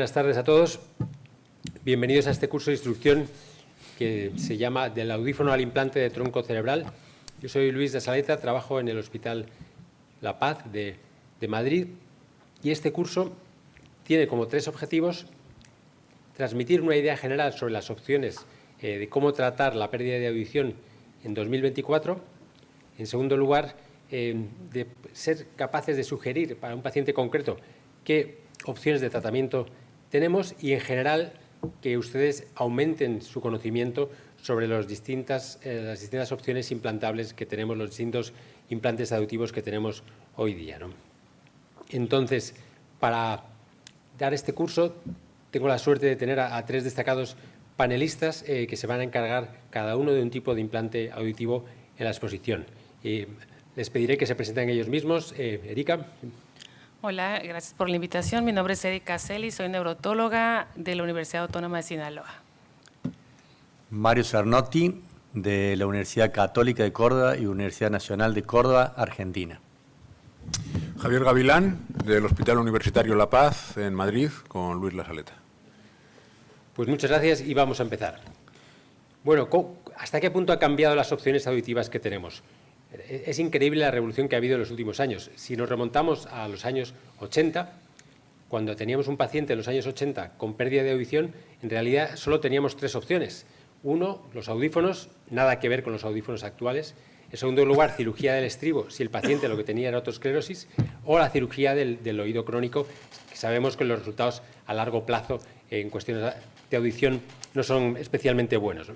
buenas tardes a todos. Bienvenidos a este curso de instrucción que se llama Del audífono al implante de tronco cerebral. Yo soy Luis de Saleta, trabajo en el Hospital La Paz de Madrid y este curso tiene como tres objetivos: transmitir una idea general sobre las opciones de cómo tratar la pérdida de audición en 2024. En segundo lugar, de ser capaces de sugerir para un paciente concreto qué opciones de tratamiento tenemos y, en general, que ustedes aumenten su conocimiento sobre las distintas opciones implantables que tenemos, los distintos implantes auditivos que tenemos hoy día, ¿no? Entonces, para dar este curso, tengo la suerte de tener a tres destacados panelistas que se van a encargar cada uno de un tipo de implante auditivo en la exposición. Les pediré que se presenten ellos mismos. Erika. Hola, gracias por la invitación. Mi nombre es Erika Celi, soy neurotóloga de la Universidad Autónoma de Sinaloa. Mario Cernotti, de la Universidad Católica de Córdoba y Universidad Nacional de Córdoba, Argentina. Javier Gavilán, del Hospital Universitario La Paz, en Madrid, con Luis La Saleta. Pues muchas gracias y vamos a empezar. Bueno, ¿hasta qué punto han cambiado las opciones auditivas que tenemos? Es increíble la revolución que ha habido en los últimos años. Si nos remontamos a los años 80, cuando teníamos un paciente en los años 80 con pérdida de audición, en realidad solo teníamos tres opciones. Uno, los audífonos, nada que ver con los audífonos actuales. En segundo lugar, cirugía del estribo, si el paciente lo que tenía era otosclerosis, o la cirugía del oído crónico, que sabemos que los resultados a largo plazo en cuestiones de audición no son especialmente buenos.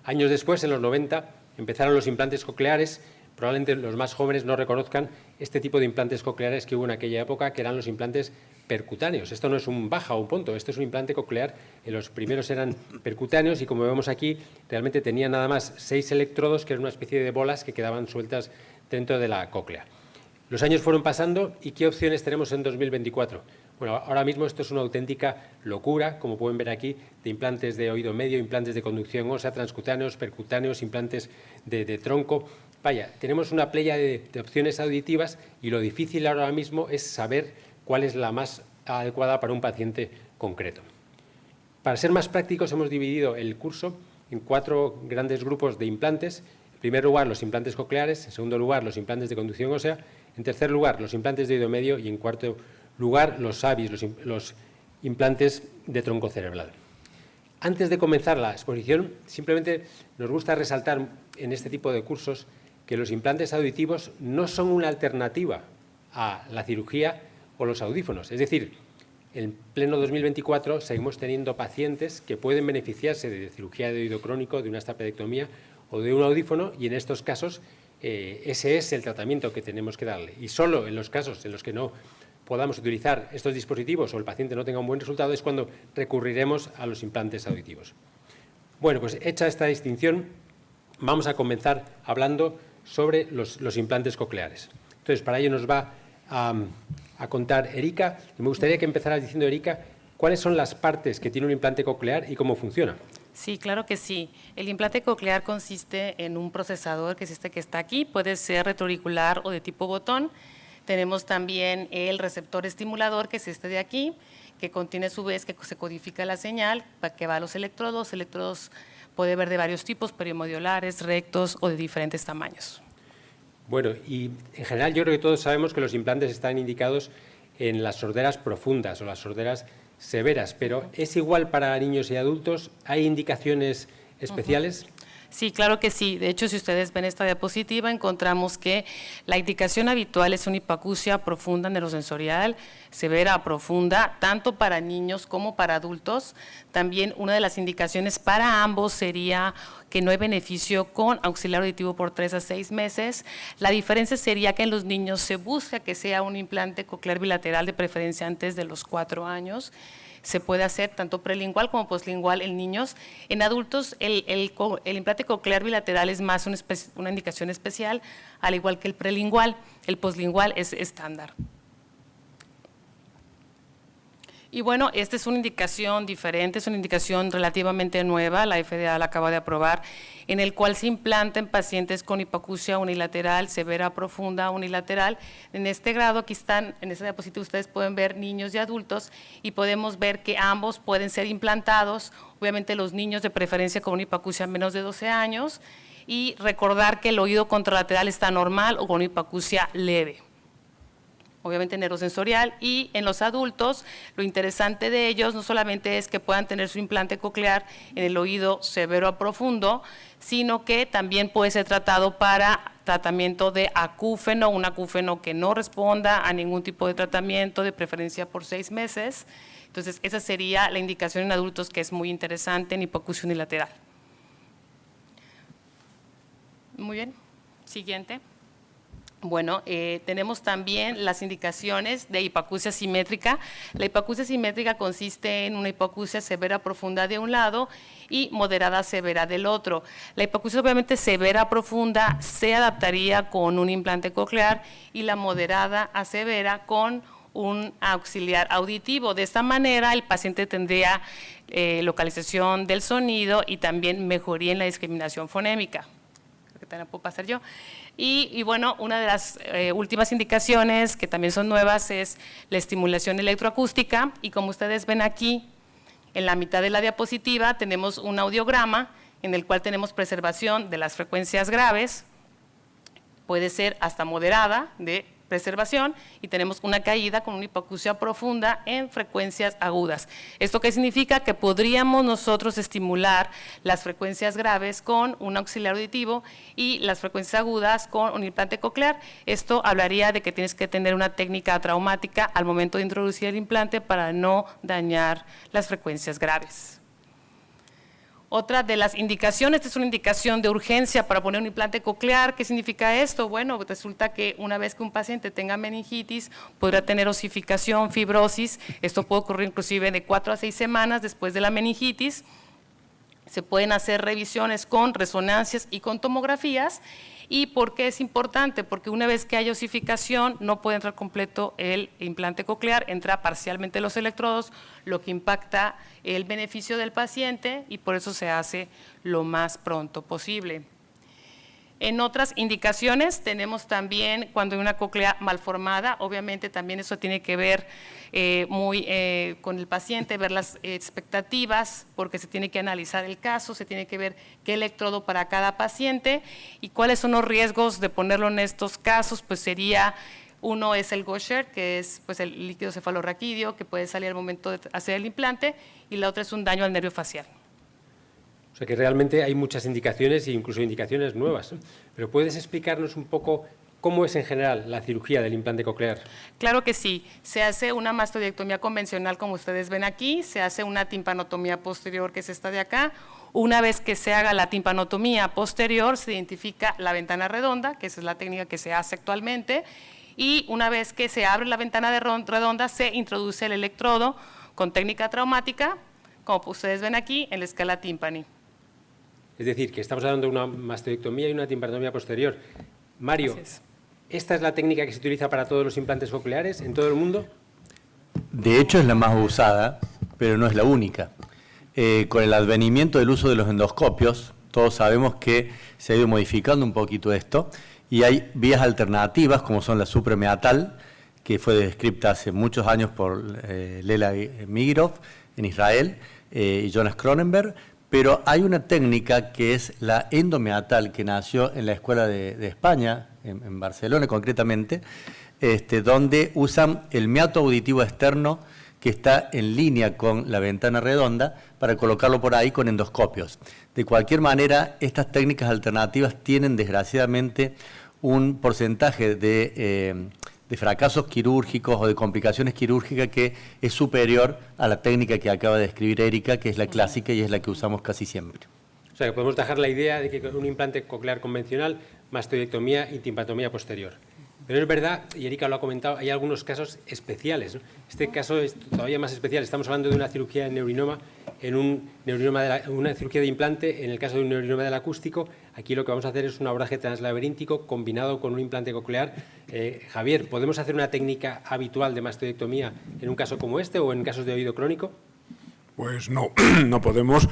Años después, en los 90, empezaron los implantes cocleares. Probablemente los más jóvenes no reconozcan este tipo de implantes cocleares que hubo en aquella época, que eran los implantes percutáneos. Esto no es un baja o un punto, esto es un implante coclear. Los primeros eran percutáneos y, como vemos aquí, realmente tenían nada más 6 electrodos, que eran una especie de bolas que quedaban sueltas dentro de la cóclea. Los años fueron pasando y ¿qué opciones tenemos en 2024? Bueno, ahora mismo esto es una auténtica locura, como pueden ver aquí, de implantes de oído medio, implantes de conducción ósea, transcutáneos, percutáneos, implantes de tronco. Vaya, tenemos una playa de opciones auditivas y lo difícil ahora mismo es saber cuál es la más adecuada para un paciente concreto. Para ser más prácticos, hemos dividido el curso en 4 grandes grupos de implantes. En primer lugar, los implantes cocleares; en segundo lugar, los implantes de conducción ósea; en tercer lugar, los implantes de oído medio; y en cuarto lugar, los AVIs, los implantes de tronco cerebral. Antes de comenzar la exposición, simplemente nos gusta resaltar en este tipo de cursos que los implantes auditivos no son una alternativa a la cirugía o los audífonos. Es decir, en pleno 2024 seguimos teniendo pacientes que pueden beneficiarse de cirugía de oído crónico, de una estapedectomía o de un audífono, y en estos casos ese es el tratamiento que tenemos que darle. Y solo en los casos en los que no podamos utilizar estos dispositivos o el paciente no tenga un buen resultado es cuando recurriremos a los implantes auditivos. Bueno, pues hecha esta distinción, vamos a comenzar hablando sobre los implantes cocleares. Entonces, para ello nos va a contar Erika, y me gustaría que empezara diciendo, Erika, cuáles son las partes que tiene un implante coclear y cómo funciona. Sí, claro que sí. El implante coclear consiste en un procesador, que es este que está aquí, puede ser retroauricular o de tipo botón. Tenemos también el receptor estimulador, que es este de aquí, que contiene a su vez que se codifica la señal para que va a los electrodos. Electrodos puede haber de varios tipos, periomodulares, rectos o de diferentes tamaños. Bueno, y en general yo creo que todos sabemos que los implantes están indicados en las sorderas profundas o las sorderas severas, pero ¿es igual para niños y adultos? ¿Hay indicaciones especiales? Sí, claro que sí. De hecho, si ustedes ven esta diapositiva, encontramos que la indicación habitual es una hipoacusia profunda neurosensorial, severa, profunda, tanto para niños como para adultos. También una de las indicaciones para ambos sería que no hay beneficio con auxiliar auditivo por 3 a 6 meses. La diferencia sería que en los niños se busca que sea un implante coclear bilateral, de preferencia antes de los 4 años. Se puede hacer tanto prelingual como postlingual en niños. En adultos, el implante coclear bilateral es más una indicación especial, al igual que el prelingual. El postlingual es estándar. Y bueno, esta es una indicación diferente, es una indicación relativamente nueva, la FDA la acaba de aprobar, en el cual se implanta en pacientes con hipoacusia unilateral, severa, profunda, unilateral. En este grado, aquí están, en esta diapositiva ustedes pueden ver niños y adultos y podemos ver que ambos pueden ser implantados, obviamente los niños de preferencia con una hipoacusia menos de 12 años, y recordar que el oído contralateral está normal o con hipoacusia leve. Obviamente neurosensorial, y en los adultos lo interesante de ellos no solamente es que puedan tener su implante coclear en el oído severo a profundo, sino que también puede ser tratado para tratamiento de acúfeno, un acúfeno que no responda a ningún tipo de tratamiento, de preferencia por 6 meses. Entonces, esa sería la indicación en adultos, que es muy interesante en hipoacusia unilateral. Muy bien, siguiente. Bueno, tenemos también las indicaciones de hipoacusia simétrica. La hipoacusia simétrica consiste en una hipoacusia severa profunda de un lado y moderada severa del otro. La hipoacusia obviamente severa profunda se adaptaría con un implante coclear y la moderada a severa con un auxiliar auditivo. De esta manera el paciente tendría localización del sonido y también mejoría en la discriminación fonémica. Creo que también puedo pasar yo. Y bueno, una de las últimas indicaciones que también son nuevas es la estimulación electroacústica, y como ustedes ven aquí, en la mitad de la diapositiva tenemos un audiograma en el cual tenemos preservación de las frecuencias graves, puede ser hasta moderada de preservación, y tenemos una caída con una hipoacusia profunda en frecuencias agudas. ¿Esto qué significa? Que podríamos nosotros estimular las frecuencias graves con un auxiliar auditivo y las frecuencias agudas con un implante coclear. Esto hablaría de que tienes que tener una técnica traumática al momento de introducir el implante para no dañar las frecuencias graves. Otra de las indicaciones, esta es una indicación de urgencia para poner un implante coclear. ¿Qué significa esto? Bueno, resulta que una vez que un paciente tenga meningitis, podrá tener osificación, fibrosis. Esto puede ocurrir inclusive de 4 a 6 semanas después de la meningitis. Se pueden hacer revisiones con resonancias y con tomografías. ¿Y por qué es importante? Porque una vez que hay osificación no puede entrar completo el implante coclear, entra parcialmente los electrodos, lo que impacta el beneficio del paciente, y por eso se hace lo más pronto posible. En otras indicaciones tenemos también cuando hay una cóclea malformada, obviamente también eso tiene que ver con el paciente, ver las expectativas, porque se tiene que analizar el caso, se tiene que ver qué electrodo para cada paciente y cuáles son los riesgos de ponerlo en estos casos. Pues sería, uno es el Gaucher, que es pues el líquido cefalorraquídeo que puede salir al momento de hacer el implante, y la otra es un daño al nervio facial. O sea que realmente hay muchas indicaciones e incluso indicaciones nuevas, ¿no? Pero ¿puedes explicarnos un poco cómo es en general la cirugía del implante coclear? Claro que sí. Se hace una mastodiectomía convencional, como ustedes ven aquí, se hace una timpanotomía posterior, que es esta de acá. Una vez que se haga la timpanotomía posterior, se identifica la ventana redonda, que esa es la técnica que se hace actualmente, y una vez que se abre la ventana redonda, se introduce el electrodo con técnica traumática, como ustedes ven aquí, en la escala Timpani. Es decir, que estamos hablando de una mastodectomía y una timpanotomía posterior. Mario, ¿esta es la técnica que se utiliza para todos los implantes cocleares en todo el mundo? De hecho, es la más usada, pero no es la única. Con el advenimiento del uso de los endoscopios, todos sabemos que se ha ido modificando un poquito esto, y hay vías alternativas, como son la suprameatal, que fue descrita hace muchos años por Lela Migirov en Israel y Jonas Cronenberg, pero hay una técnica que es la endomeatal, que nació en la Escuela de España, en Barcelona concretamente, donde usan el meato auditivo externo que está en línea con la ventana redonda para colocarlo por ahí con endoscopios. De cualquier manera, estas técnicas alternativas tienen desgraciadamente un porcentaje de fracasos quirúrgicos o de complicaciones quirúrgicas que es superior a la técnica que acaba de describir Erika, que es la clásica y es la que usamos casi siempre. O sea, que podemos dejar la idea de que con un implante coclear convencional, mastodectomía y timpanotomía posterior. Pero es verdad, y Erika lo ha comentado, hay algunos casos especiales, ¿no? Este caso es todavía más especial. Estamos hablando de una cirugía de neurinoma, una cirugía de implante, en el caso de un neurinoma del acústico. Aquí lo que vamos a hacer es un abordaje translaberíntico combinado con un implante coclear. Javier, ¿podemos hacer una técnica habitual de mastoidectomía en un caso como este o en casos de oído crónico? Pues no, no podemos,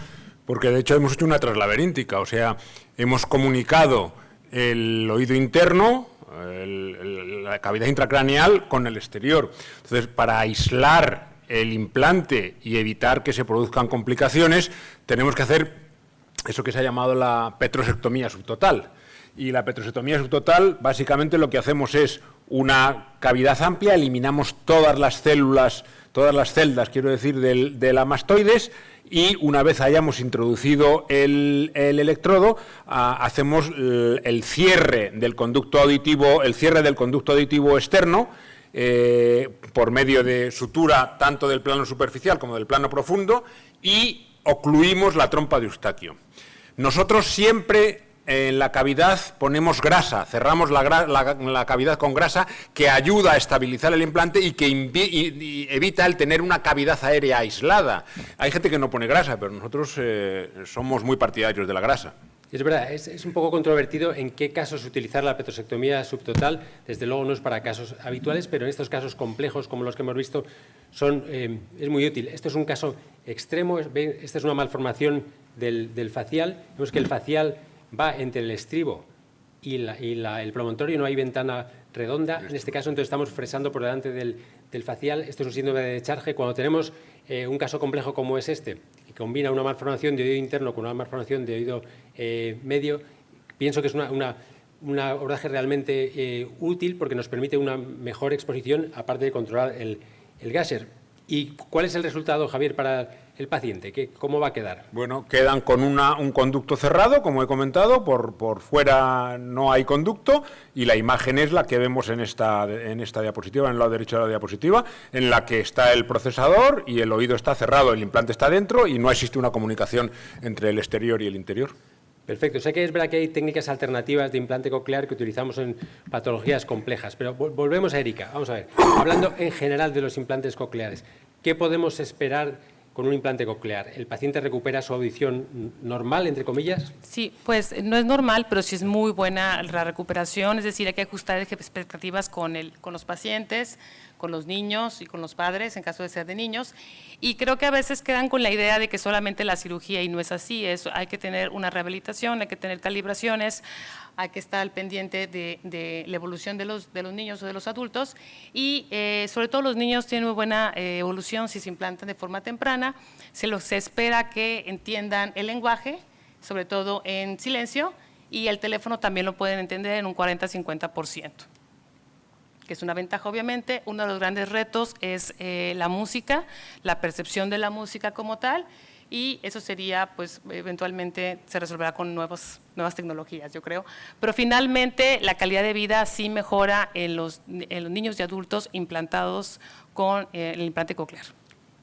porque de hecho hemos hecho una translaberíntica, o sea, hemos comunicado el oído interno, la cavidad intracraneal con el exterior. Entonces, para aislar el implante y evitar que se produzcan complicaciones, tenemos que hacer eso que se ha llamado la petrosectomía subtotal. Y la petrosectomía subtotal, básicamente lo que hacemos es una cavidad amplia, eliminamos todas las células, todas las celdas, quiero decir, de la mastoides, y una vez hayamos introducido el electrodo, hacemos el cierre del conducto auditivo, externo, por medio de sutura tanto del plano superficial como del plano profundo, y ocluimos la trompa de Eustaquio. Nosotros siempre en la cavidad ponemos grasa, cerramos la cavidad con grasa, que ayuda a estabilizar el implante y que evita el tener una cavidad aérea aislada. Hay gente que no pone grasa, pero nosotros somos muy partidarios de la grasa. Es verdad, es un poco controvertido en qué casos utilizar la petrosectomía subtotal. Desde luego no es para casos habituales, pero en estos casos complejos como los que hemos visto es muy útil. Esto es un caso extremo, esta es una malformación del facial. Vemos que el facial va entre el estribo y el promontorio, no hay ventana redonda. En este caso, entonces, estamos fresando por delante del facial. Esto es un síndrome de Charge. Cuando tenemos un caso complejo como es este, que combina una malformación de oído interno con una malformación de oído medio, pienso que es un abordaje realmente útil porque nos permite una mejor exposición, aparte de controlar el Gusher. ¿Y cuál es el resultado, Javier, para el paciente? ¿Cómo va a quedar? Bueno, quedan con un conducto cerrado, como he comentado, por fuera no hay conducto, y la imagen es la que vemos en esta diapositiva, en el lado derecho de la diapositiva, en la que está el procesador y el oído está cerrado, el implante está dentro y no existe una comunicación entre el exterior y el interior. Perfecto. Sé que es verdad que hay técnicas alternativas de implante coclear que utilizamos en patologías complejas, pero volvemos a Erika. Vamos a ver, hablando en general de los implantes cocleares, ¿qué podemos esperar con un implante coclear? ¿El paciente recupera su audición normal, entre comillas? Sí, pues no es normal, pero sí es muy buena la recuperación, es decir, hay que ajustar expectativas con los pacientes, con los niños y con los padres, en caso de ser de niños, y creo que a veces quedan con la idea de que solamente la cirugía, y no es así, hay que tener una rehabilitación, hay que tener calibraciones, hay que estar al pendiente de la evolución de los niños o de los adultos, y sobre todo los niños tienen muy buena evolución si se implantan de forma temprana. Se espera que entiendan el lenguaje, sobre todo en silencio, y el teléfono también lo pueden entender en un 40-50%, que es una ventaja obviamente. Uno de los grandes retos es la música, la percepción de la música como tal, y eso sería, pues, eventualmente se resolverá con nuevas tecnologías, yo creo. Pero finalmente la calidad de vida sí mejora en los niños y adultos implantados con el implante coclear.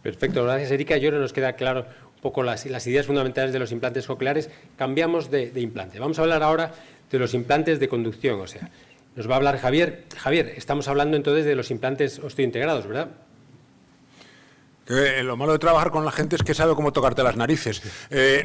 Perfecto, gracias Erika. Yo creo que nos queda claro un poco las ideas fundamentales de los implantes cocleares. Cambiamos de implante. Vamos a hablar ahora de los implantes de conducción, o sea, nos va a hablar Javier. Javier, estamos hablando entonces de los implantes osteointegrados, ¿verdad? Lo malo de trabajar con la gente es que sabe cómo tocarte las narices.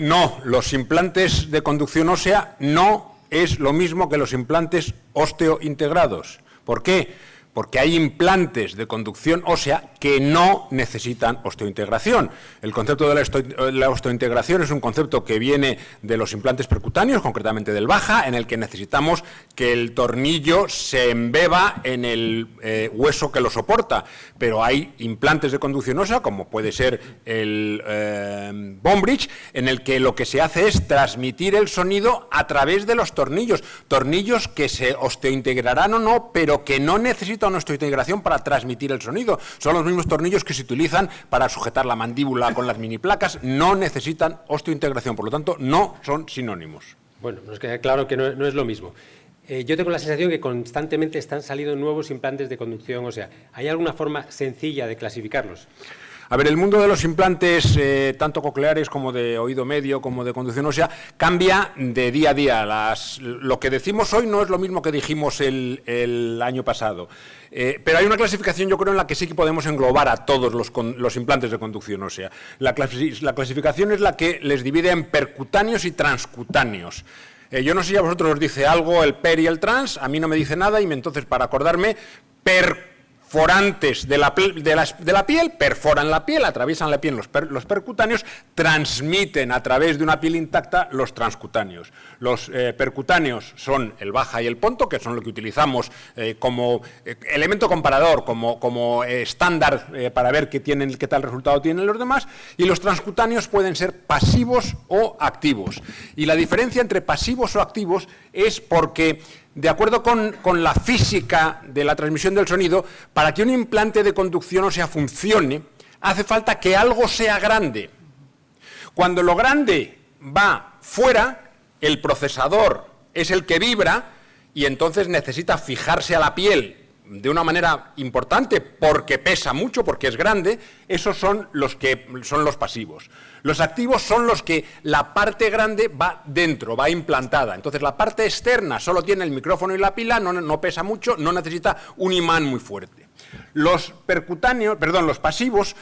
No, los implantes de conducción ósea no es lo mismo que los implantes osteointegrados. ¿Por qué? Porque hay implantes de conducción ósea que no necesitan osteointegración. El concepto de la osteointegración es un concepto que viene de los implantes percutáneos, concretamente del Baja, en el que necesitamos que el tornillo se embeba en el hueso que lo soporta. Pero hay implantes de conducción ósea, como puede ser el Bone Bridge, en el que lo que se hace es transmitir el sonido a través de los tornillos. Tornillos que se osteointegrarán o no, pero que no necesitan una osteointegración para transmitir el sonido. Son los mismos tornillos que se utilizan para sujetar la mandíbula con las mini placas, no necesitan osteointegración, por lo tanto no son sinónimos. Bueno, nos queda claro que no es lo mismo. Yo tengo la sensación que constantemente están saliendo nuevos implantes de conducción ósea. ¿Hay alguna forma sencilla de clasificarlos? A ver, el mundo de los implantes, tanto cocleares como de oído medio, como de conducción ósea, cambia de día a día. Lo que decimos hoy no es lo mismo que dijimos el año pasado. Pero hay una clasificación, yo creo, en la que sí que podemos englobar a todos los implantes de conducción ósea. La clasificación es la que les divide en percutáneos y transcutáneos. Yo no sé si a vosotros os dice algo el per y el trans, a mí no me dice nada, y entonces, para acordarme, perforantes de la piel, perforan la piel, atraviesan la piel los percutáneos, transmiten a través de una piel intacta los transcutáneos. Los percutáneos son el baja y el ponto, que son lo que utilizamos como elemento comparador, como estándar para ver qué tal resultado tienen los demás, y los transcutáneos pueden ser pasivos o activos. Y la diferencia entre pasivos o activos es porque, de acuerdo con la física de la transmisión del sonido, para que un implante de conducción ósea funcione, hace falta que algo sea grande. Cuando lo grande va fuera, el procesador es el que vibra y entonces necesita fijarse a la piel de una manera importante porque pesa mucho, porque es grande. Esos son los pasivos. Los activos son los que la parte grande va dentro, va implantada. Entonces la parte externa solo tiene el micrófono y la pila, no pesa mucho, no necesita un imán muy fuerte. Los pasivos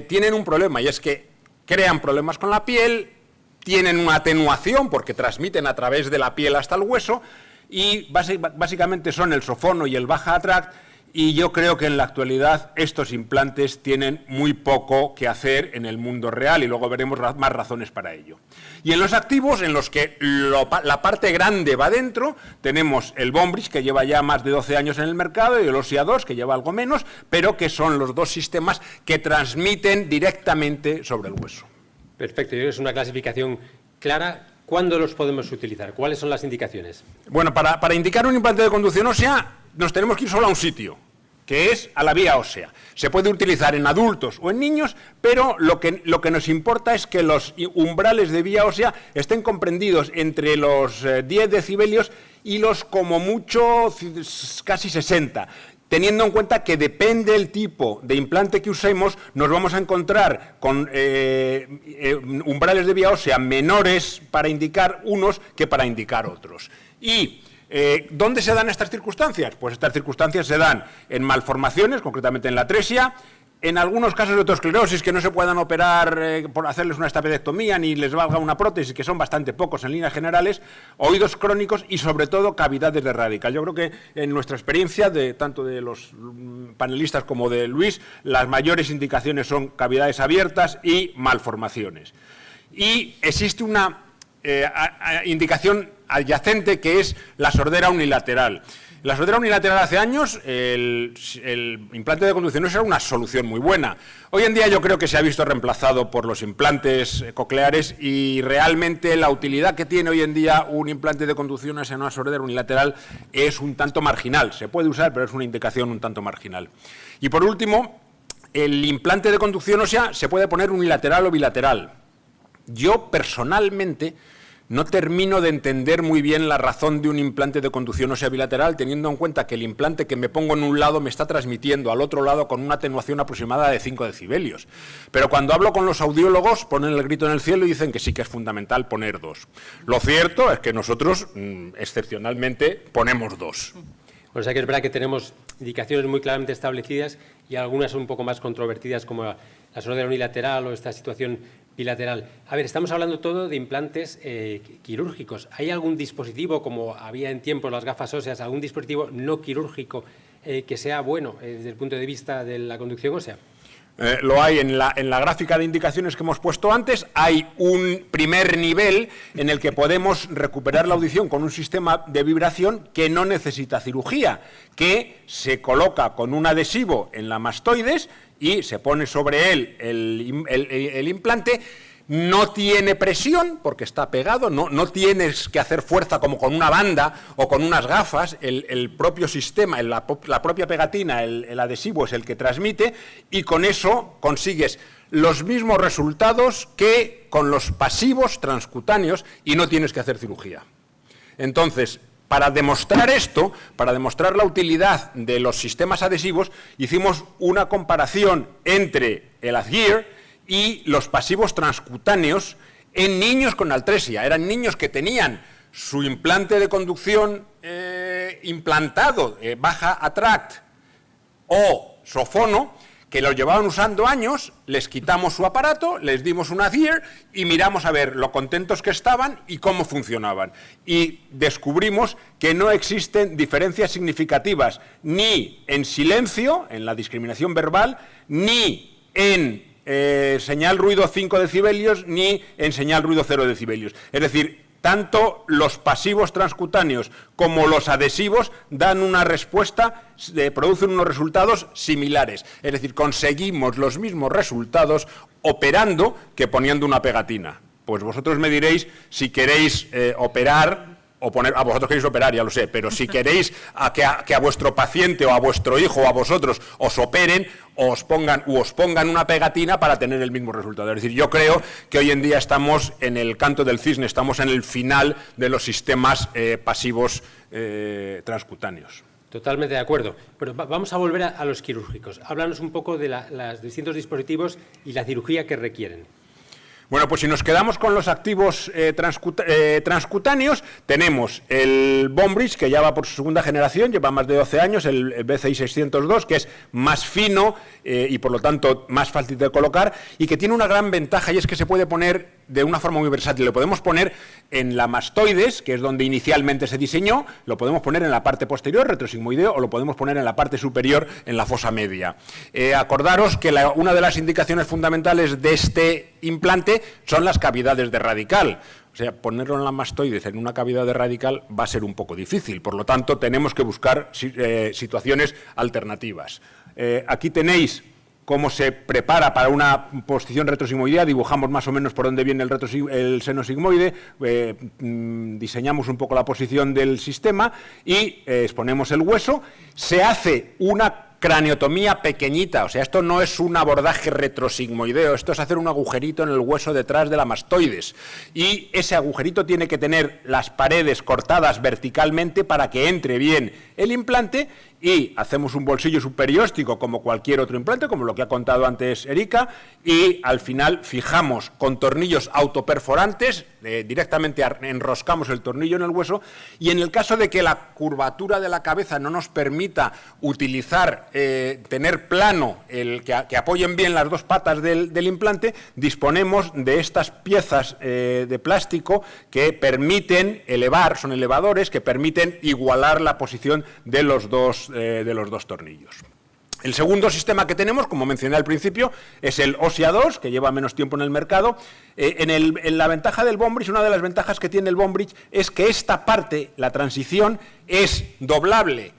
tienen un problema, y es que crean problemas con la piel, tienen una atenuación porque transmiten a través de la piel hasta el hueso, y básicamente son el sofono y el baja atract, y yo creo que en la actualidad estos implantes tienen muy poco que hacer en el mundo real, y luego veremos más razones para ello. Y en los activos, en los que la parte grande va dentro, tenemos el Bone Bridge, que lleva ya más de 12 años en el mercado, y el Ossia 2, que lleva algo menos, pero que son los dos sistemas que transmiten directamente sobre el hueso. Perfecto, es una clasificación clara. ¿Cuándo los podemos utilizar? ¿Cuáles son las indicaciones? Bueno, para indicar un implante de conducción ósea nos tenemos que ir solo a un sitio, que es a la vía ósea. Se puede utilizar en adultos o en niños, pero lo que nos importa es que los umbrales de vía ósea estén comprendidos entre los 10 decibelios y los, como mucho, casi 60. Teniendo en cuenta que depende del tipo de implante que usemos, nos vamos a encontrar con umbrales de vía ósea menores para indicar unos que para indicar otros. Y ¿dónde se dan estas circunstancias? Pues estas circunstancias se dan en malformaciones, concretamente en la atresia, en algunos casos de otosclerosis que no se puedan operar por hacerles una estapedectomía ni les valga una prótesis, que son bastante pocos en líneas generales, oídos crónicos y sobre todo cavidades de radical. Yo creo que en nuestra experiencia, tanto de los panelistas como de Luis, las mayores indicaciones son cavidades abiertas y malformaciones. Y existe una indicación adyacente, que es la sordera unilateral. La sordera unilateral, hace años, el implante de conducción ósea era una solución muy buena. Hoy en día yo creo que se ha visto reemplazado por los implantes cocleares, y realmente la utilidad que tiene hoy en día un implante de conducción ósea en una sordera unilateral es un tanto marginal. Se puede usar, pero es una indicación un tanto marginal. Y por último, el implante de conducción ósea se puede poner unilateral o bilateral. Yo personalmente no termino de entender muy bien la razón de un implante de conducción ósea bilateral, teniendo en cuenta que el implante que me pongo en un lado me está transmitiendo al otro lado con una atenuación aproximada de 5 decibelios. Pero cuando hablo con los audiólogos, ponen el grito en el cielo y dicen que sí que es fundamental poner 2. Lo cierto es que nosotros, excepcionalmente, ponemos 2. O sea que es verdad que tenemos indicaciones muy claramente establecidas y algunas son un poco más controvertidas, como la sordera unilateral o esta situación bilateral. A ver, estamos hablando todo de implantes quirúrgicos. ¿Hay algún dispositivo, como había en tiempo las gafas óseas, algún dispositivo no quirúrgico que sea bueno desde el punto de vista de la conducción ósea? Lo hay en la gráfica de indicaciones que hemos puesto antes. Hay un primer nivel en el que podemos recuperar la audición con un sistema de vibración que no necesita cirugía, que se coloca con un adhesivo en la mastoides y se pone sobre él el implante. No tiene presión porque está pegado, no tienes que hacer fuerza como con una banda o con unas gafas. El propio sistema, la propia pegatina, el adhesivo es el que transmite, y con eso consigues los mismos resultados que con los pasivos transcutáneos y no tienes que hacer cirugía. Entonces, Para demostrar esto, para demostrar la utilidad de los sistemas adhesivos, hicimos una comparación entre el Adhere y los pasivos transcutáneos en niños con altresia. Eran niños que tenían su implante de conducción implantado, Baja Attract o Sofono, que los llevaban usando años, les quitamos su aparato, les dimos un Adhere y miramos a ver lo contentos que estaban y cómo funcionaban. Y descubrimos que no existen diferencias significativas ni en silencio, en la discriminación verbal, ni en señal ruido 5 decibelios, ni en señal ruido 0 decibelios. Es decir, tanto los pasivos transcutáneos como los adhesivos dan una respuesta, producen unos resultados similares. Es decir, conseguimos los mismos resultados operando que poniendo una pegatina. Pues vosotros me diréis si queréis operar o poner, a vosotros queréis operar, ya lo sé, pero si queréis que a vuestro paciente o a vuestro hijo o a vosotros os operen, os pongan una pegatina para tener el mismo resultado. Es decir, yo creo que hoy en día estamos en el canto del cisne, estamos en el final de los sistemas pasivos transcutáneos. Totalmente de acuerdo. Pero vamos a volver a los quirúrgicos. Háblanos un poco de los distintos dispositivos y la cirugía que requieren. Bueno, pues si nos quedamos con los activos transcutáneos, tenemos el Bone-Bridge, que ya va por su segunda generación, lleva más de 12 años, el BCI 602, que es más fino y por lo tanto más fácil de colocar y que tiene una gran ventaja, y es que se puede poner de una forma muy versátil. Lo podemos poner en la mastoides, que es donde inicialmente se diseñó, lo podemos poner en la parte posterior, retrosigmoideo, o lo podemos poner en la parte superior, en la fosa media. Acordaros que una de las indicaciones fundamentales de este implante son las cavidades de radical. O sea, ponerlo en la mastoides en una cavidad de radical va a ser un poco difícil. Por lo tanto, tenemos que buscar situaciones alternativas. Aquí tenéis cómo se prepara para una posición retrosigmoidea, dibujamos más o menos por dónde viene el seno sigmoide, diseñamos un poco la posición del sistema y exponemos el hueso. Se hace una craniotomía pequeñita, o sea, esto no es un abordaje retrosigmoideo, esto es hacer un agujerito en el hueso detrás de la mastoides. Y ese agujerito tiene que tener las paredes cortadas verticalmente para que entre bien el implante y hacemos un bolsillo subperióstico como cualquier otro implante, como lo que ha contado antes Erika, y al final fijamos con tornillos autoperforantes, directamente enroscamos el tornillo en el hueso, y en el caso de que la curvatura de la cabeza no nos permita utilizar, tener plano, que apoyen bien las dos patas del implante, disponemos de estas piezas de plástico que permiten elevar, son elevadores, que permiten igualar la posición de los dos tornillos. El segundo sistema que tenemos, como mencioné al principio, es el Ossia 2, que lleva menos tiempo en el mercado. En la ventaja del Bone-Bridge, una de las ventajas que tiene el Bone-Bridge es que esta parte, la transición, es doblable,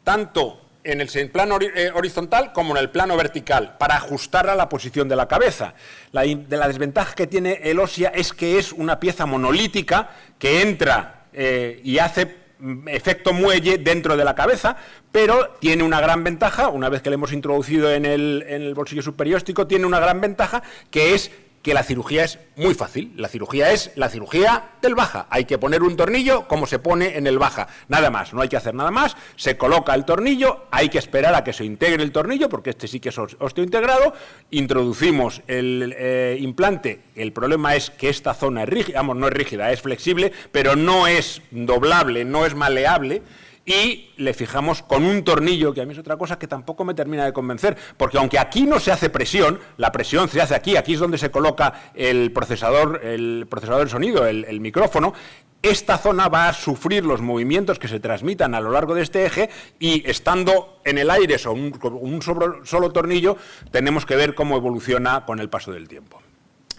tanto en el plano horizontal como en el plano vertical, para ajustarla a la posición de la cabeza. La desventaja que tiene el Ossia es que es una pieza monolítica que entra y hace efecto muelle dentro de la cabeza, pero tiene una gran ventaja, una vez que le hemos introducido en el bolsillo subperióstico, tiene una gran ventaja, que es que la cirugía es muy fácil. La cirugía es la cirugía del Baja. Hay que poner un tornillo como se pone en el Baja. Nada más, no hay que hacer nada más. Se coloca el tornillo, hay que esperar a que se integre el tornillo, porque este sí que es osteointegrado. Introducimos el implante. El problema es que esta zona es rígida, no es rígida, es flexible, pero no es doblable, no es maleable. Y le fijamos con un tornillo, que a mí es otra cosa que tampoco me termina de convencer, porque aunque aquí no se hace presión, la presión se hace aquí es donde se coloca el procesador del sonido, el micrófono. Esta zona va a sufrir los movimientos que se transmitan a lo largo de este eje y estando en el aire con un solo tornillo, tenemos que ver cómo evoluciona con el paso del tiempo.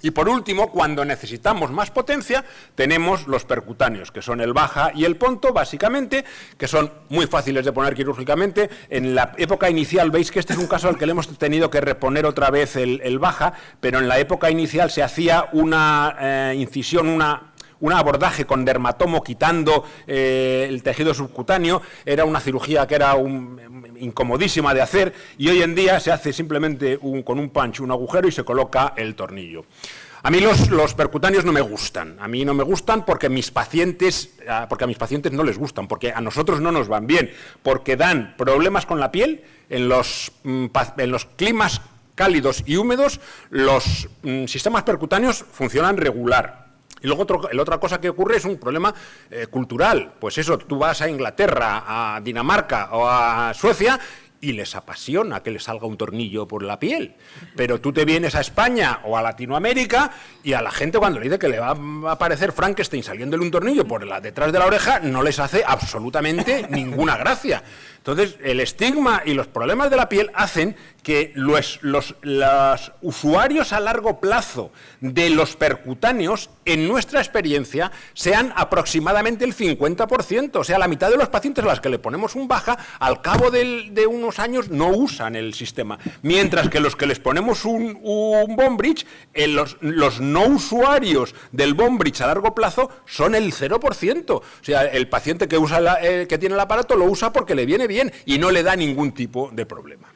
Y por último, cuando necesitamos más potencia, tenemos los percutáneos, que son el Baja y el Ponto, básicamente, que son muy fáciles de poner quirúrgicamente. En la época inicial, veis que este es un caso al que le hemos tenido que reponer otra vez el Baja, pero en la época inicial se hacía una incisión, un abordaje con dermatomo quitando el tejido subcutáneo. Era una cirugía que era incomodísima de hacer y hoy en día se hace simplemente con un punch, un agujero y se coloca el tornillo. A mí los percutáneos no me gustan. A mí no me gustan porque a mis pacientes no les gustan, porque a nosotros no nos van bien, porque dan problemas con la piel. En los climas cálidos y húmedos, los sistemas percutáneos funcionan regular. Y luego la otra cosa que ocurre es un problema cultural. Pues eso, tú vas a Inglaterra, a Dinamarca o a Suecia y les apasiona que les salga un tornillo por la piel. Pero tú te vienes a España o a Latinoamérica y a la gente cuando le dice que le va a aparecer Frankenstein saliéndole un tornillo por detrás de la oreja, no les hace absolutamente ninguna gracia. Entonces, el estigma y los problemas de la piel hacen que los usuarios a largo plazo de los percutáneos, en nuestra experiencia, sean aproximadamente el 50%. O sea, la mitad de los pacientes a los que le ponemos un baja, al cabo de unos años no usan el sistema. Mientras que los que les ponemos un Bone-Bridge, los no usuarios del Bone-Bridge a largo plazo son el 0%. O sea, el paciente que tiene el aparato lo usa porque le viene bien y no le da ningún tipo de problema.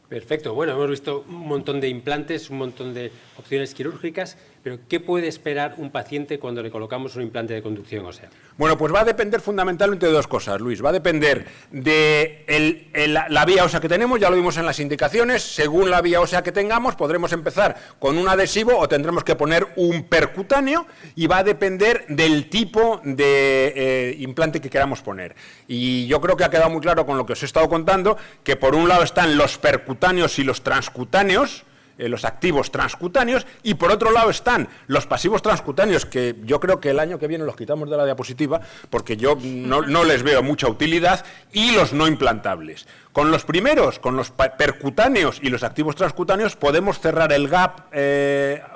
Perfecto. Bueno, hemos visto un montón de implantes, un montón de opciones quirúrgicas, pero ¿qué puede esperar un paciente cuando le colocamos un implante de conducción ósea? Bueno, pues va a depender fundamentalmente de dos cosas, Luis. Va a depender de la vía ósea que tenemos, ya lo vimos en las indicaciones. Según la vía ósea que tengamos, podremos empezar con un adhesivo o tendremos que poner un percutáneo, y va a depender del tipo de implante que queramos poner. Y yo creo que ha quedado muy claro con lo que os he estado contando, que por un lado están los percutáneos y los transcutáneos, los activos transcutáneos, y por otro lado están los pasivos transcutáneos, que yo creo que el año que viene los quitamos de la diapositiva, porque yo no les veo mucha utilidad, y los no implantables. Con los primeros, con los percutáneos y los activos transcutáneos, podemos cerrar el gap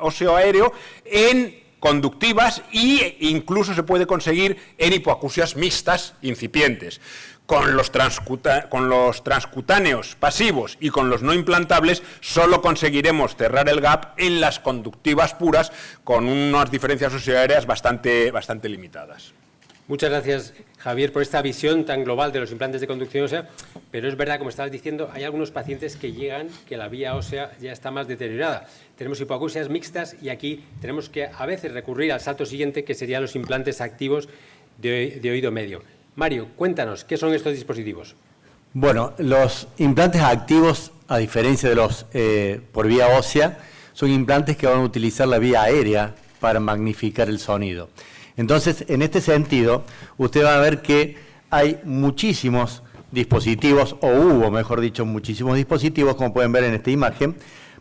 óseo aéreo en conductivas e incluso se puede conseguir en hipoacusias mixtas incipientes. Con los transcutáneos pasivos y con los no implantables solo conseguiremos cerrar el gap en las conductivas puras, con unas diferencias óseo-aéreas bastante limitadas. Muchas gracias, Javier, por esta visión tan global de los implantes de conducción ósea, pero es verdad, como estabas diciendo, hay algunos pacientes que llegan que la vía ósea ya está más deteriorada. Tenemos hipoacusias mixtas y aquí tenemos que a veces recurrir al salto siguiente, que serían los implantes activos de oído medio. Mario, cuéntanos, ¿qué son estos dispositivos? Bueno, los implantes activos, a diferencia de los por vía ósea, son implantes que van a utilizar la vía aérea para magnificar el sonido. Entonces, en este sentido, usted va a ver que hay muchísimos dispositivos, o hubo, mejor dicho, muchísimos dispositivos, como pueden ver en esta imagen,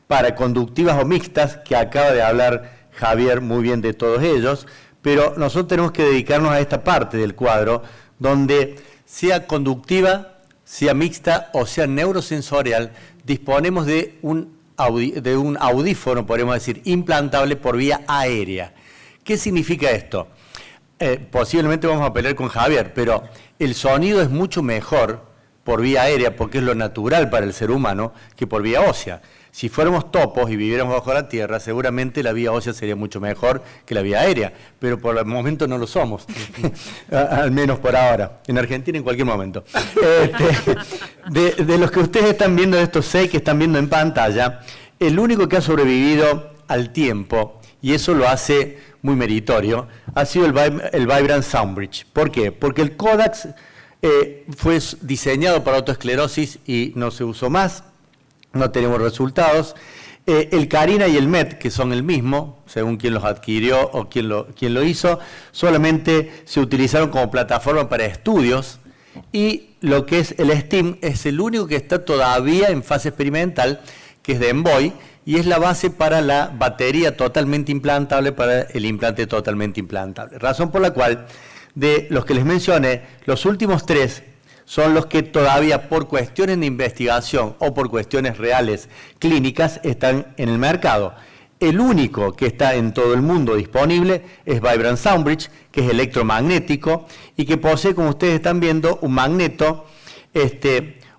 para conductivas o mixtas, que acaba de hablar Javier muy bien de todos ellos, pero nosotros tenemos que dedicarnos a esta parte del cuadro, donde sea conductiva, sea mixta o sea neurosensorial, disponemos de un audífono, podemos decir, implantable por vía aérea. ¿Qué significa esto? Posiblemente vamos a pelear con Javier, pero el sonido es mucho mejor por vía aérea, porque es lo natural para el ser humano, que por vía ósea. Si fuéramos topos y viviéramos bajo la tierra, seguramente la vía ósea sería mucho mejor que la vía aérea, pero por el momento no lo somos, al menos por ahora, en Argentina en cualquier momento. De los que ustedes están viendo, de estos 6 que están viendo en pantalla, el único que ha sobrevivido al tiempo, y eso lo hace muy meritorio, ha sido el Vibrant SoundBridge. ¿Por qué? Porque el Codax fue diseñado para autoesclerosis y no se usó más. No tenemos resultados. El Carina y el MED, que son el mismo, según quien los adquirió o quien lo hizo, solamente se utilizaron como plataforma para estudios, y lo que es el STEAM es el único que está todavía en fase experimental, que es de Envoy, y es la base para la batería totalmente implantable, para el implante totalmente implantable. Razón por la cual, de los que les mencioné, los últimos 3 son los que todavía por cuestiones de investigación o por cuestiones reales clínicas están en el mercado. El único que está en todo el mundo disponible es Vibrant SoundBridge, que es electromagnético y que posee, como ustedes están viendo, un magneto,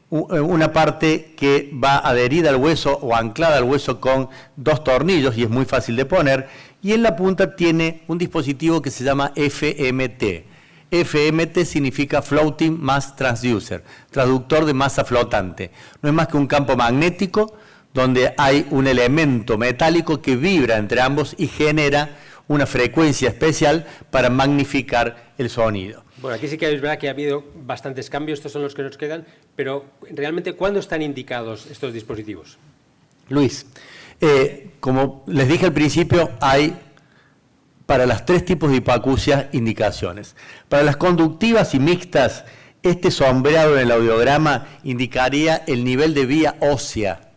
una parte que va adherida al hueso o anclada al hueso con 2 tornillos y es muy fácil de poner, y en la punta tiene un dispositivo que se llama FMT. FMT significa Floating Mass Transducer, traductor de masa flotante. No es más que un campo magnético donde hay un elemento metálico que vibra entre ambos y genera una frecuencia especial para magnificar el sonido. Bueno, aquí sí que es verdad que ha habido bastantes cambios, estos son los que nos quedan, pero realmente, ¿cuándo están indicados estos dispositivos? Luis, como les dije al principio, hay para los 3 tipos de hipoacusia indicaciones. Para las conductivas y mixtas, este sombreado en el audiograma indicaría el nivel de vía ósea,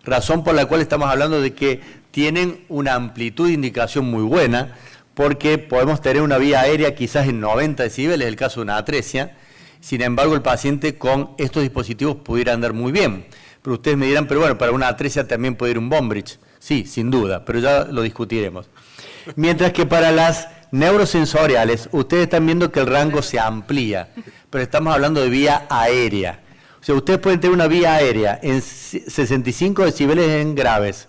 razón por la cual estamos hablando de que tienen una amplitud de indicación muy buena, porque podemos tener una vía aérea quizás en 90 decibeles, el caso de una atresia. Sin embargo, el paciente con estos dispositivos pudiera andar muy bien. Pero ustedes me dirán, pero bueno, para una atresia también puede ir un Bombridge. Sí, sin duda, pero ya lo discutiremos. Mientras que para las neurosensoriales, ustedes están viendo que el rango se amplía, pero estamos hablando de vía aérea. O sea, ustedes pueden tener una vía aérea en 65 decibeles en graves,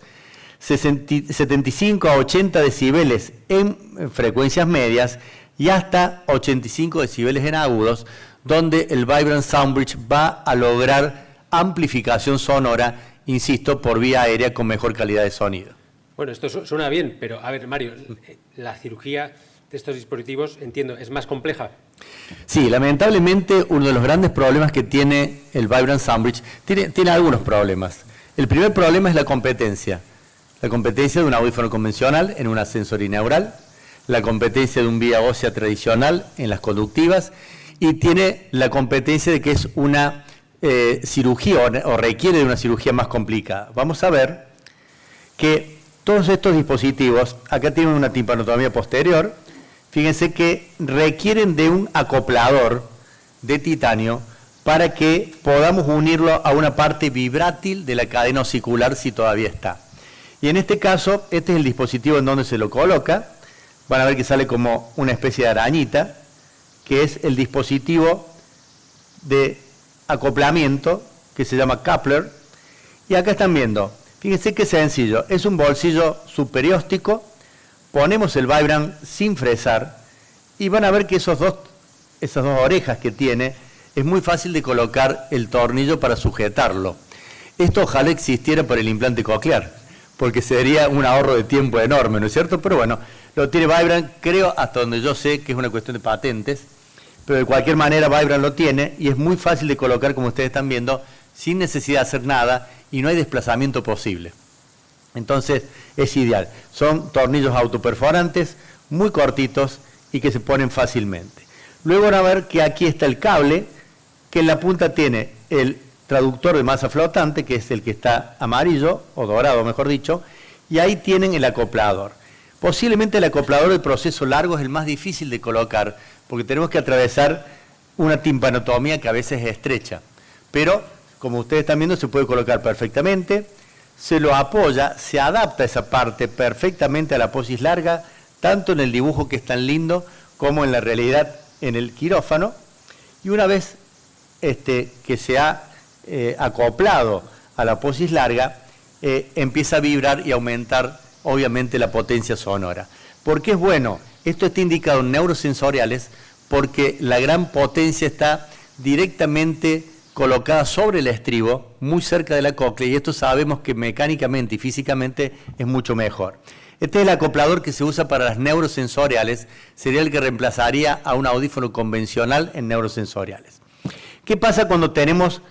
75 a 80 decibeles en frecuencias medias y hasta 85 decibeles en agudos, donde el Vibrant Soundbridge va a lograr amplificación sonora, insisto, por vía aérea con mejor calidad de sonido. Bueno, esto suena bien, pero a ver, Mario, la cirugía de estos dispositivos, entiendo, es más compleja. Sí, lamentablemente uno de los grandes problemas que tiene el Vibrant Soundbridge, tiene algunos problemas. El primer problema es la competencia de un audífono convencional en una sensorineural, la competencia de un vía ósea tradicional en las conductivas, y tiene la competencia de que es una cirugía o requiere de una cirugía más complicada. Vamos a ver que todos estos dispositivos, acá tienen una timpanotomía posterior, fíjense que requieren de un acoplador de titanio para que podamos unirlo a una parte vibrátil de la cadena osicular si todavía está. Y en este caso, este es el dispositivo en donde se lo coloca. Van a ver que sale como una especie de arañita, que es el dispositivo de acoplamiento, que se llama coupler. Y acá están viendo, fíjense qué sencillo, es un bolsillo superióstico, ponemos el Vibrant sin fresar, y van a ver que esas dos orejas que tiene, es muy fácil de colocar el tornillo para sujetarlo. Esto ojalá existiera para el implante coclear, porque sería un ahorro de tiempo enorme, ¿no es cierto? Pero bueno, lo tiene Vibrant, creo, hasta donde yo sé que es una cuestión de patentes, pero de cualquier manera Vibrant lo tiene y es muy fácil de colocar, como ustedes están viendo, sin necesidad de hacer nada y no hay desplazamiento posible. Entonces es ideal. Son tornillos autoperforantes, muy cortitos y que se ponen fácilmente. Luego van a ver que aquí está el cable, que en la punta tiene el traductor de masa flotante, que es el que está amarillo, o dorado mejor dicho, y ahí tienen el acoplador. Posiblemente el acoplador de proceso largo es el más difícil de colocar, porque tenemos que atravesar una timpanotomía que a veces es estrecha. Pero, como ustedes están viendo, se puede colocar perfectamente, se lo apoya, se adapta esa parte perfectamente a la aposis larga, tanto en el dibujo que es tan lindo, como en la realidad en el quirófano, y una vez que se ha acoplado a la aposis larga, empieza a vibrar y aumentar obviamente la potencia sonora. ¿Por qué es bueno? Esto está indicado en neurosensoriales porque la gran potencia está directamente colocada sobre el estribo, muy cerca de la cóclea, y esto sabemos que mecánicamente y físicamente es mucho mejor. Este es el acoplador que se usa para las neurosensoriales, sería el que reemplazaría a un audífono convencional en neurosensoriales. ¿Qué pasa cuando tenemos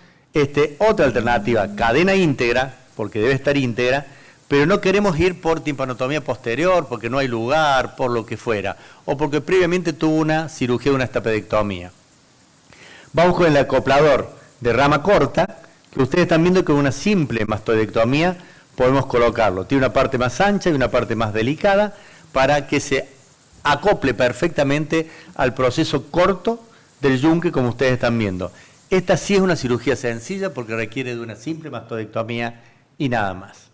otra alternativa? Cadena íntegra, porque debe estar íntegra, pero no queremos ir por timpanotomía posterior, porque no hay lugar, por lo que fuera, o porque previamente tuvo una cirugía de una estapedectomía. Vamos con el acoplador de rama corta, que ustedes están viendo que una simple mastoidectomía podemos colocarlo. Tiene una parte más ancha y una parte más delicada para que se acople perfectamente al proceso corto del yunque, como ustedes están viendo. Esta sí es una cirugía sencilla porque requiere de una simple mastodectomía y nada más.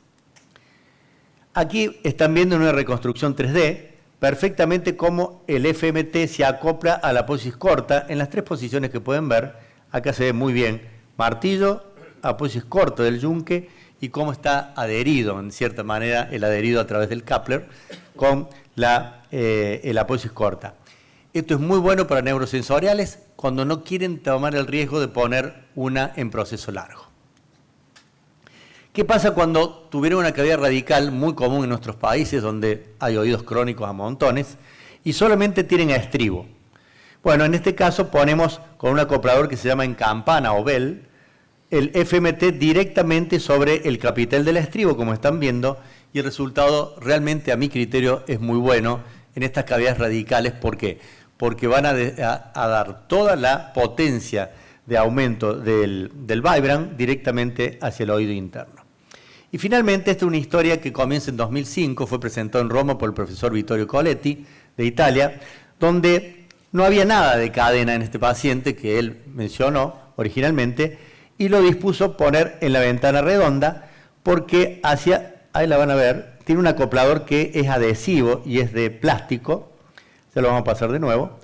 Aquí están viendo en una reconstrucción 3D perfectamente cómo el FMT se acopla a la aposis corta en las 3 posiciones que pueden ver. Acá se ve muy bien martillo, aposis corta del yunque y cómo está adherido, en cierta manera, el adherido a través del coupler con el aposis corta. Esto es muy bueno para neurosensoriales cuando no quieren tomar el riesgo de poner una en proceso largo. ¿Qué pasa cuando tuvieron una cavidad radical muy común en nuestros países, donde hay oídos crónicos a montones, y solamente tienen estribo? Bueno, en este caso ponemos con un acoplador que se llama en campana o bell, el FMT directamente sobre el capitel del estribo, como están viendo, y el resultado realmente a mi criterio es muy bueno en estas cavidades radicales. ¿Por qué? Porque van a dar toda la potencia de aumento del Vibram directamente hacia el oído interno. Y finalmente, esta es una historia que comienza en 2005, fue presentado en Roma por el profesor Vittorio Coletti, de Italia, donde no había nada de cadena en este paciente que él mencionó originalmente, y lo dispuso poner en la ventana redonda porque ahí la van a ver, tiene un acoplador que es adhesivo y es de plástico, se lo vamos a pasar de nuevo,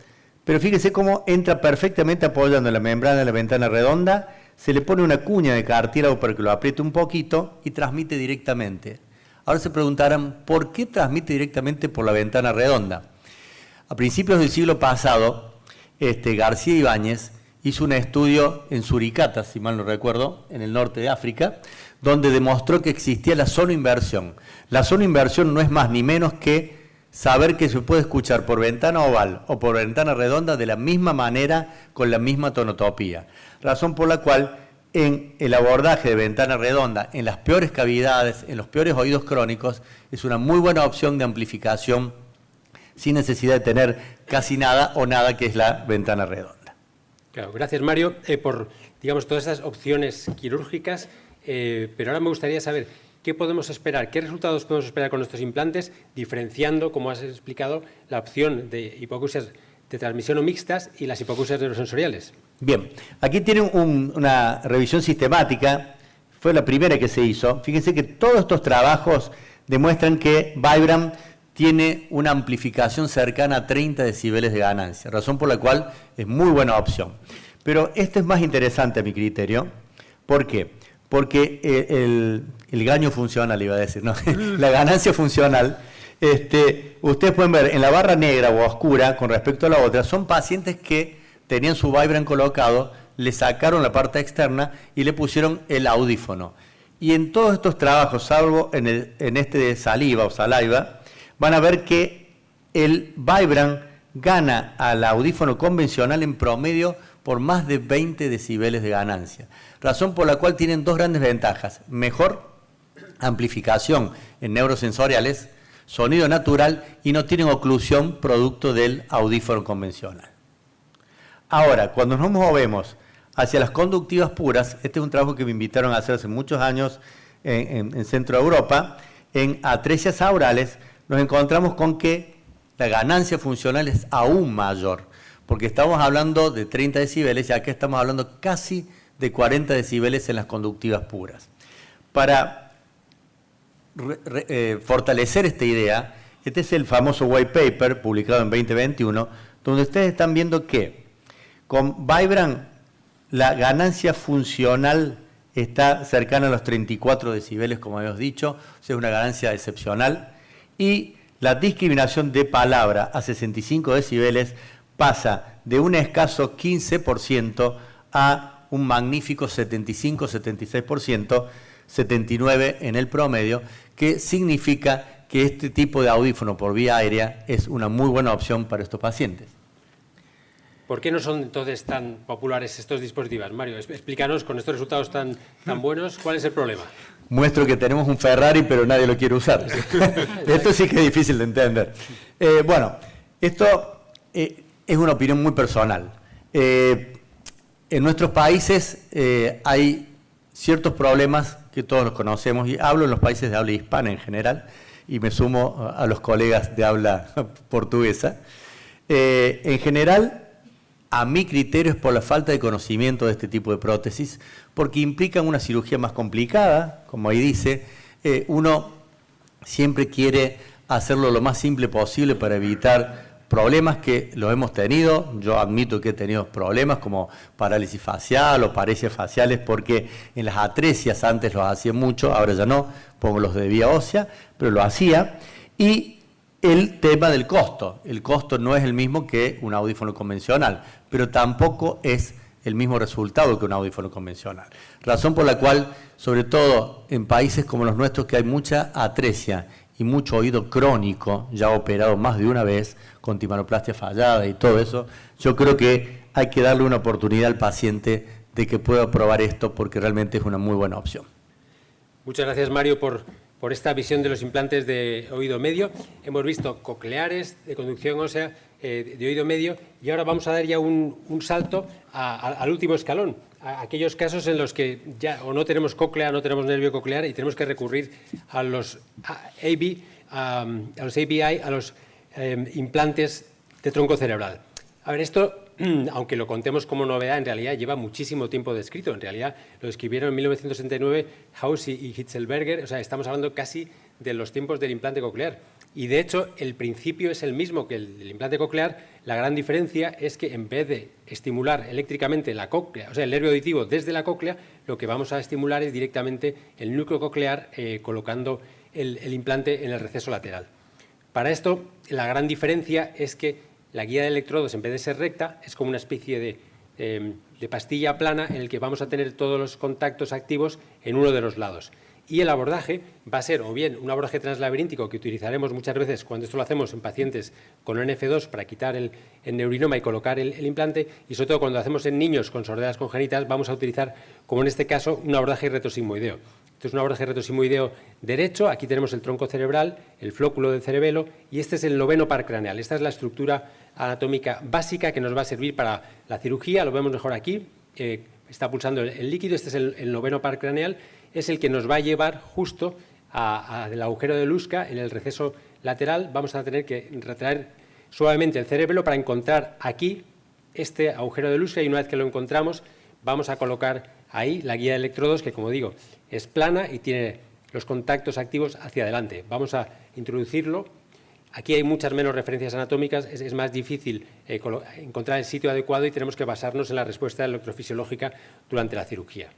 pero fíjese cómo entra perfectamente apoyando la membrana de la ventana redonda, se le pone una cuña de cartílago para que lo apriete un poquito y transmite directamente. Ahora se preguntarán, ¿por qué transmite directamente por la ventana redonda? A principios del siglo pasado, García Ibáñez hizo un estudio en Suricata, si mal no recuerdo, en el norte de África, donde demostró que existía la sonoinversión. La sonoinversión no es más ni menos que saber que se puede escuchar por ventana oval o por ventana redonda de la misma manera, con la misma tonotopía. Razón por la cual en el abordaje de ventana redonda, en las peores cavidades, en los peores oídos crónicos, es una muy buena opción de amplificación sin necesidad de tener casi nada o nada, que es la ventana redonda. Claro, gracias Mario por, digamos, todas esas opciones quirúrgicas, pero ahora me gustaría saber qué podemos esperar, qué resultados podemos esperar con nuestros implantes, diferenciando, como has explicado, la opción de hipoacusias de transmisión o mixtas y las hipoacusias neurosensoriales. Bien, aquí tienen una revisión sistemática, fue la primera que se hizo. Fíjense que todos estos trabajos demuestran que Vibram tiene una amplificación cercana a 30 decibeles de ganancia, razón por la cual es muy buena opción. Pero este es más interesante a mi criterio. ¿Por qué? Porque el gaño funcional, iba a decir, ¿no? La ganancia funcional, ustedes pueden ver en la barra negra o oscura con respecto a la otra, son pacientes que tenían su Vibram colocado, le sacaron la parte externa y le pusieron el audífono. Y en todos estos trabajos, salvo en este de saliva o saliva, van a ver que el Vibram gana al audífono convencional en promedio por más de 20 decibeles de ganancia. Razón por la cual tienen dos grandes ventajas: mejor amplificación en neurosensoriales, sonido natural, y no tienen oclusión producto del audífono convencional. Ahora, cuando nos movemos hacia las conductivas puras, este es un trabajo que me invitaron a hacer hace muchos años en Centro Europa, en atresias aurales, nos encontramos con que la ganancia funcional es aún mayor, porque estamos hablando de 30 decibeles y acá estamos hablando casi de 40 decibeles en las conductivas puras. Para fortalecer esta idea, este es el famoso white paper publicado en 2021, donde ustedes están viendo que con Vibram la ganancia funcional está cercana a los 34 decibeles, como habíamos dicho, o sea, es una ganancia excepcional. Y la discriminación de palabra a 65 decibeles pasa de un escaso 15% a un magnífico 75-76%, 79% en el promedio, que significa que este tipo de audífono por vía aérea es una muy buena opción para estos pacientes. ¿Por qué no son entonces tan populares estos dispositivos? Mario, explícanos, con estos resultados tan buenos, ¿cuál es el problema? Muestro que tenemos un Ferrari, pero nadie lo quiere usar. Esto sí que es difícil de entender. Bueno, esto es una opinión muy personal. En nuestros países hay ciertos problemas que todos los conocemos, y hablo en los países de habla hispana en general, y me sumo a los colegas de habla portuguesa. En general, a mi criterio es por la falta de conocimiento de este tipo de prótesis, porque implican una cirugía más complicada, como ahí dice. Uno siempre quiere hacerlo lo más simple posible para evitar problemas que los hemos tenido. Yo admito que he tenido problemas como parálisis facial o paresias faciales, porque en las atresias antes los hacía mucho, ahora ya no, pongo los de vía ósea, pero lo hacía. Y el tema del costo. El costo no es el mismo que un audífono convencional, pero tampoco es el mismo resultado que un audífono convencional. Razón por la cual, sobre todo en países como los nuestros, que hay mucha atresia y mucho oído crónico, ya operado más de una vez, con timpanoplástia fallada y todo eso, yo creo que hay que darle una oportunidad al paciente de que pueda probar esto, porque realmente es una muy buena opción. Muchas gracias, Mario, por esta visión de los implantes de oído medio. Hemos visto cocleares de conducción ósea de oído medio y ahora vamos a dar ya un salto al último escalón, a aquellos casos en los que ya o no tenemos cóclea, no tenemos nervio coclear y tenemos que recurrir a los ABI, a los implantes de tronco cerebral. A ver, esto, aunque lo contemos como novedad, en realidad lleva muchísimo tiempo descrito. En realidad lo escribieron en 1969 Haus y Hitzelberger, o sea, estamos hablando casi de los tiempos del implante coclear. Y de hecho, el principio es el mismo que el del implante coclear. La gran diferencia es que en vez de estimular eléctricamente la cóclea, o sea, el nervio auditivo desde la cóclea, lo que vamos a estimular es directamente el núcleo coclear colocando el implante en el receso lateral. Para esto, la gran diferencia es que la guía de electrodos, en vez de ser recta, es como una especie de pastilla plana en el que vamos a tener todos los contactos activos en uno de los lados. Y el abordaje va a ser o bien un abordaje translaberíntico que utilizaremos muchas veces cuando esto lo hacemos en pacientes con NF2 para quitar el neurinoma y colocar el implante, y sobre todo cuando lo hacemos en niños con sorderas congénitas vamos a utilizar, como en este caso, un abordaje retrosigmoideo. Esto es un abordaje retrosigmoideo derecho, aquí tenemos el tronco cerebral, el flóculo del cerebelo y este es el noveno par craneal. Esta es la estructura anatómica básica que nos va a servir para la cirugía, lo vemos mejor aquí, está pulsando el líquido, este es el noveno par craneal, es el que nos va a llevar justo al agujero de Luska, en el receso lateral. Vamos a tener que retraer suavemente el cerebelo para encontrar aquí este agujero de Luska y una vez que lo encontramos vamos a colocar ahí la guía de electrodos que, como digo, es plana y tiene los contactos activos hacia adelante. Vamos a introducirlo. Aquí hay muchas menos referencias anatómicas, es más difícil encontrar el sitio adecuado y tenemos que basarnos en la respuesta electrofisiológica durante la cirugía.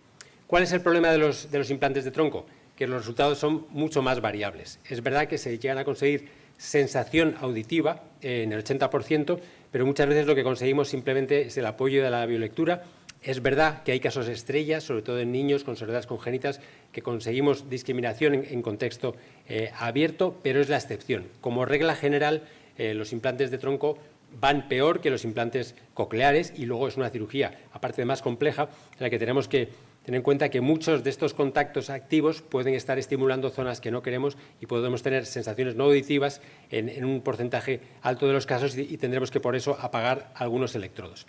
¿Cuál es el problema de los implantes de tronco? Que los resultados son mucho más variables. Es verdad que se llegan a conseguir sensación auditiva en el 80%, pero muchas veces lo que conseguimos simplemente es el apoyo de la biolectura. Es verdad que hay casos estrellas, sobre todo en niños con sorderas congénitas, que conseguimos discriminación en contexto abierto, pero es la excepción. Como regla general, los implantes de tronco van peor que los implantes cocleares y luego es una cirugía, aparte de más compleja, en la que tenemos que tener en cuenta que muchos de estos contactos activos pueden estar estimulando zonas que no queremos y podemos tener sensaciones no auditivas en un porcentaje alto de los casos y tendremos que por eso apagar algunos electrodos.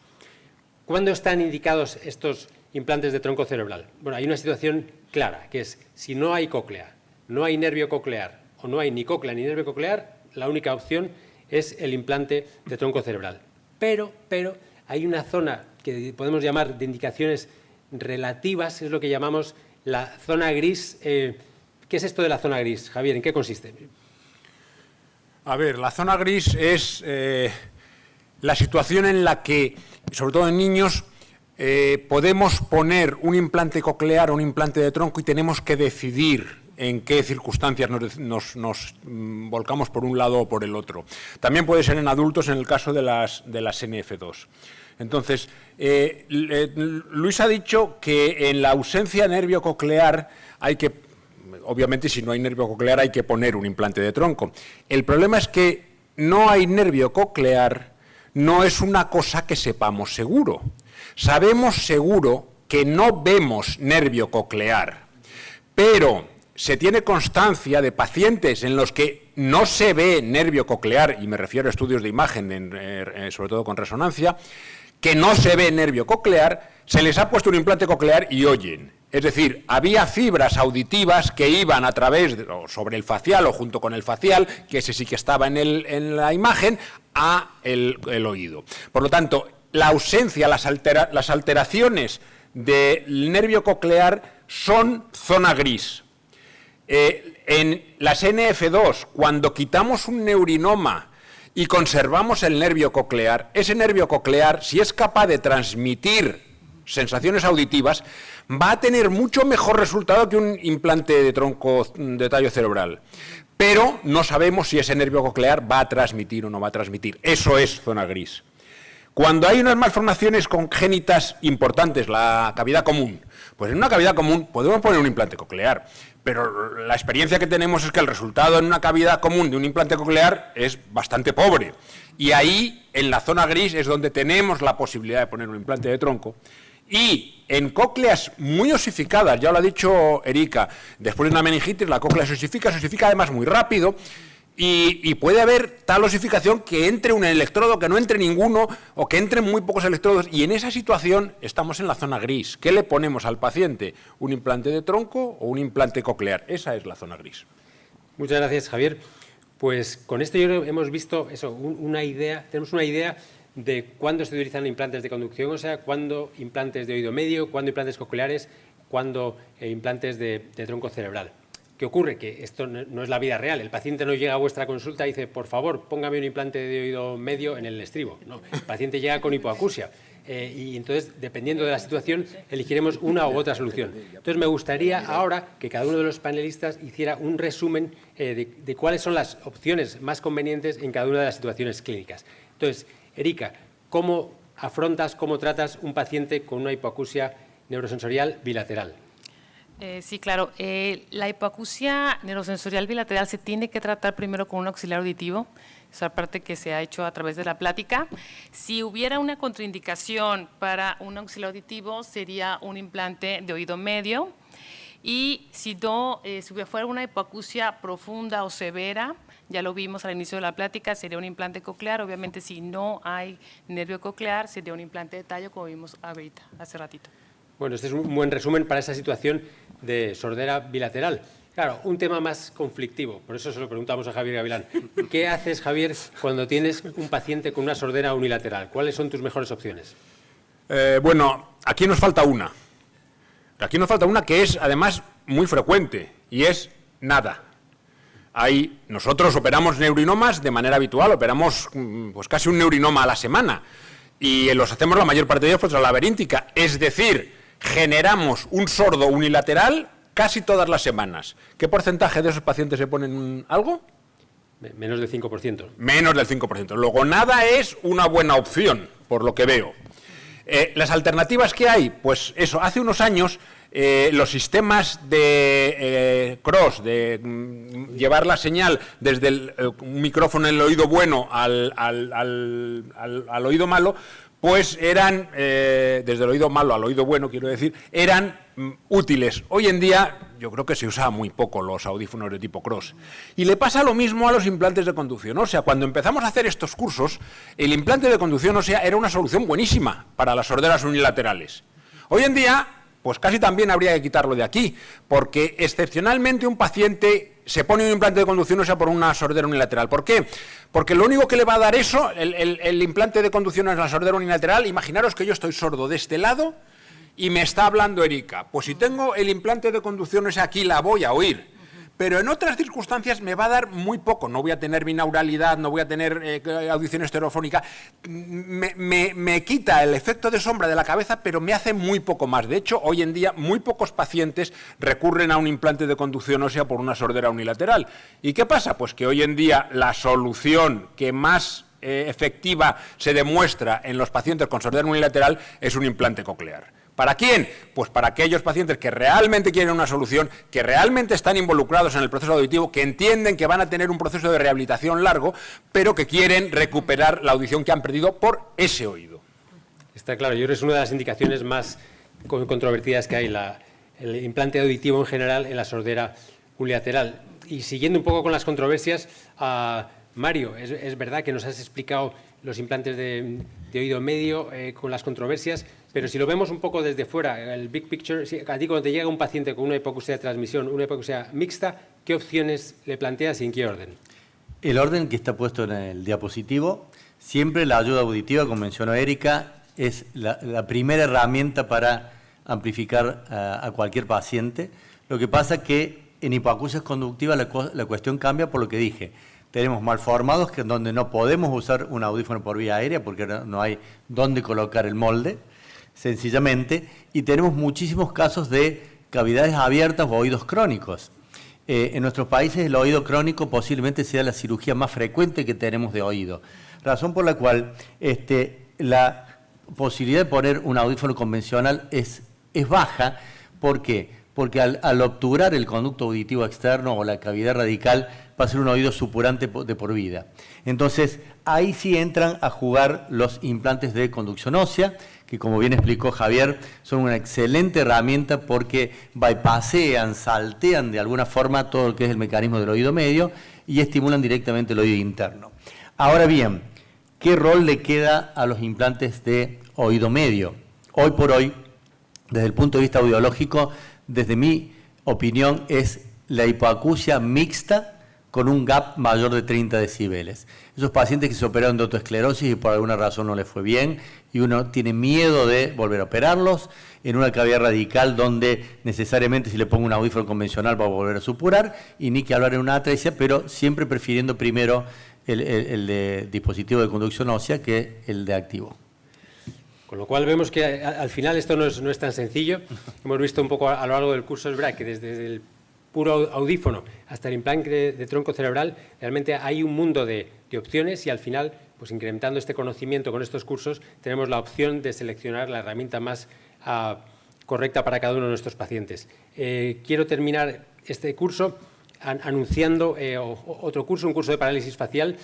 ¿Cuándo están indicados estos implantes de tronco cerebral? Bueno, hay una situación clara, que es si no hay cóclea, no hay nervio coclear o no hay ni cóclea ni nervio coclear, la única opción es el implante de tronco cerebral. Pero hay una zona que podemos llamar de indicaciones relativas, es lo que llamamos la zona gris. ¿Qué es esto de la zona gris, Javier? ¿En qué consiste? A ver, la zona gris es la situación en la que, sobre todo en niños, podemos poner un implante coclear o un implante de tronco y tenemos que decidir en qué circunstancias nos volcamos por un lado o por el otro. También puede ser en adultos en el caso de las NF2. Entonces, Luis ha dicho que en la ausencia de nervio coclear hay que, obviamente si no hay nervio coclear hay que poner un implante de tronco. El problema es que no hay nervio coclear, no es una cosa que sepamos seguro. Sabemos seguro que no vemos nervio coclear, pero se tiene constancia de pacientes en los que no se ve nervio coclear, y me refiero a estudios de imagen, sobre todo con resonancia, que no se ve nervio coclear, se les ha puesto un implante coclear y oyen. Es decir, había fibras auditivas que iban a través, o sobre el facial o junto con el facial, que ese sí que estaba en la imagen, a el oído. Por lo tanto, la ausencia, las alteraciones del nervio coclear son zona gris. En las NF2, cuando quitamos un neurinoma y conservamos el nervio coclear, ese nervio coclear, si es capaz de transmitir sensaciones auditivas, va a tener mucho mejor resultado que un implante de tronco de tallo cerebral. Pero no sabemos si ese nervio coclear va a transmitir o no va a transmitir. Eso es zona gris. Cuando hay unas malformaciones congénitas importantes, la cavidad común, pues en una cavidad común podemos poner un implante coclear, pero la experiencia que tenemos es que el resultado en una cavidad común de un implante coclear es bastante pobre. Y ahí, en la zona gris, es donde tenemos la posibilidad de poner un implante de tronco. Y en cócleas muy osificadas, ya lo ha dicho Erika, después de una meningitis la cóclea se osifica además muy rápido, y puede haber tal osificación que entre un electrodo, que no entre ninguno, o que entren muy pocos electrodos, y en esa situación estamos en la zona gris. ¿Qué le ponemos al paciente? ¿Un implante de tronco o un implante coclear? Esa es la zona gris. Muchas gracias, Javier. Pues con esto yo creo que hemos visto eso, tenemos una idea de cuándo se utilizan implantes de conducción ósea, cuándo implantes de oído medio, cuándo implantes cocleares, cuándo implantes de tronco cerebral. ¿Qué ocurre? Que esto no es la vida real. El paciente no llega a vuestra consulta y dice, por favor, póngame un implante de oído medio en el estribo. No, el paciente llega con hipoacusia. Y entonces, dependiendo de la situación, elegiremos una u otra solución. Entonces, me gustaría ahora que cada uno de los panelistas hiciera un resumen de cuáles son las opciones más convenientes en cada una de las situaciones clínicas. Entonces, Erika, ¿cómo afrontas, cómo tratas un paciente con una hipoacusia neurosensorial bilateral? Sí, claro. La hipoacusia neurosensorial bilateral se tiene que tratar primero con un auxiliar auditivo. Esa parte que se ha hecho a través de la plática. Si hubiera una contraindicación para un auxiliar auditivo, sería un implante de oído medio. Y si no, si fuera una hipoacusia profunda o severa, ya lo vimos al inicio de la plática, sería un implante coclear. Obviamente, si no hay nervio coclear, sería un implante de tallo, como vimos ahorita, hace ratito. Bueno, este es un buen resumen para esa situación de sordera bilateral. Claro, un tema más conflictivo, por eso se lo preguntamos a Javier Gavilán. ¿Qué haces, Javier, cuando tienes un paciente con una sordera unilateral? ¿Cuáles son tus mejores opciones? Bueno, aquí nos falta una. Aquí nos falta una que es, además, muy frecuente, y es nada. Nosotros operamos neurinomas de manera habitual, operamos pues casi un neurinoma a la semana, y los hacemos la mayor parte de ellos por la laberíntica, es decir, generamos un sordo unilateral casi todas las semanas. ¿Qué porcentaje de esos pacientes se ponen algo? Menos del 5%. Menos del 5%. Luego, nada es una buena opción, por lo que veo. Las alternativas que hay, pues eso, hace unos años los sistemas de cross, de llevar la señal desde un micrófono en el oído bueno al oído malo, pues eran, desde el oído malo al oído bueno, quiero decir, eran útiles. Hoy en día yo creo que se usa muy poco los audífonos de tipo cross. Y le pasa lo mismo a los implantes de conducción ósea. Cuando empezamos a hacer estos cursos, el implante de conducción ósea era una solución buenísima para las sorderas unilaterales. Hoy en día, pues casi también habría que quitarlo de aquí, porque excepcionalmente un paciente se pone un implante de conducción ósea por una sordera unilateral. ¿Por qué? Porque lo único que le va a dar eso, el implante de conducción ósea en la sordera unilateral, imaginaros que yo estoy sordo de este lado y me está hablando Erika. Pues si tengo el implante de conducción ósea aquí, la voy a oír. Pero en otras circunstancias me va a dar muy poco. No voy a tener binauralidad, no voy a tener audición estereofónica. Me quita el efecto de sombra de la cabeza, pero me hace muy poco más. De hecho, hoy en día, muy pocos pacientes recurren a un implante de conducción ósea por una sordera unilateral. ¿Y qué pasa? Pues que hoy en día la solución que más efectiva se demuestra en los pacientes con sordera unilateral es un implante coclear. ¿Para quién? Pues para aquellos pacientes que realmente quieren una solución, que realmente están involucrados en el proceso auditivo, que entienden que van a tener un proceso de rehabilitación largo, pero que quieren recuperar la audición que han perdido por ese oído. Está claro, yo creo que es una de las indicaciones más controvertidas que hay, el implante auditivo en general en la sordera unilateral. Y siguiendo un poco con las controversias, Mario, es verdad que nos has explicado los implantes de oído medio con las controversias, pero si lo vemos un poco desde fuera, el big picture, a ti cuando te llega un paciente con una hipoacusia de transmisión, una hipoacusia mixta, ¿qué opciones le planteas y en qué orden? El orden que está puesto en el diapositivo, siempre la ayuda auditiva, como mencionó Erika, es la primera herramienta para amplificar a cualquier paciente. Lo que pasa es que en hipoacusias conductivas la cuestión cambia por lo que dije. Tenemos malformados donde no podemos usar un audífono por vía aérea porque no hay dónde colocar el molde, sencillamente, y tenemos muchísimos casos de cavidades abiertas o oídos crónicos. En nuestros países el oído crónico posiblemente sea la cirugía más frecuente que tenemos de oído, razón por la cual la posibilidad de poner un audífono convencional es baja. ¿Por qué? Porque al obturar el conducto auditivo externo o la cavidad radical va a ser un oído supurante de por vida. Entonces, ahí sí entran a jugar los implantes de conducción ósea, que como bien explicó Javier, son una excelente herramienta porque bypassean, saltean de alguna forma todo lo que es el mecanismo del oído medio y estimulan directamente el oído interno. Ahora bien, ¿qué rol le queda a los implantes de oído medio? Hoy por hoy, desde el punto de vista audiológico, desde mi opinión, es la hipoacusia mixta con un gap mayor de 30 decibeles. Esos pacientes que se operaron de autoesclerosis y por alguna razón no les fue bien y uno tiene miedo de volver a operarlos en una cavidad radical donde necesariamente si le pongo un audífono convencional va a volver a supurar y ni que hablar en una atresia, pero siempre prefiriendo primero el de dispositivo de conducción ósea que el de activo. Con lo cual vemos que al final esto no es tan sencillo. Hemos visto un poco a lo largo del curso del BRAC que desde el puro audífono hasta el implante de tronco cerebral, realmente hay un mundo de opciones y al final, pues incrementando este conocimiento con estos cursos, tenemos la opción de seleccionar la herramienta más correcta para cada uno de nuestros pacientes. Quiero terminar este curso anunciando otro curso, un curso de parálisis facial.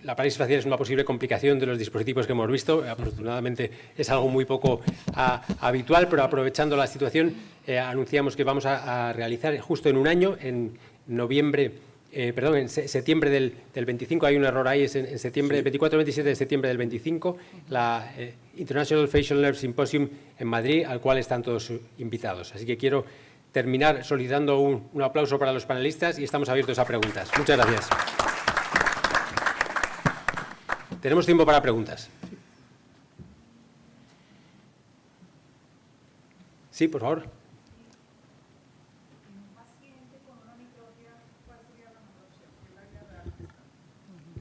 La parálisis facial es una posible complicación de los dispositivos que hemos visto. Afortunadamente es algo muy poco habitual, pero aprovechando la situación, anunciamos que vamos a realizar justo en un año, en septiembre del 25, hay un error ahí, es en septiembre del 24-27 de septiembre del 25, la International Facial Nerve Symposium en Madrid, al cual están todos invitados. Así que quiero terminar solicitando un aplauso para los panelistas y estamos abiertos a preguntas. Muchas gracias. Tenemos tiempo para preguntas. Sí, por favor.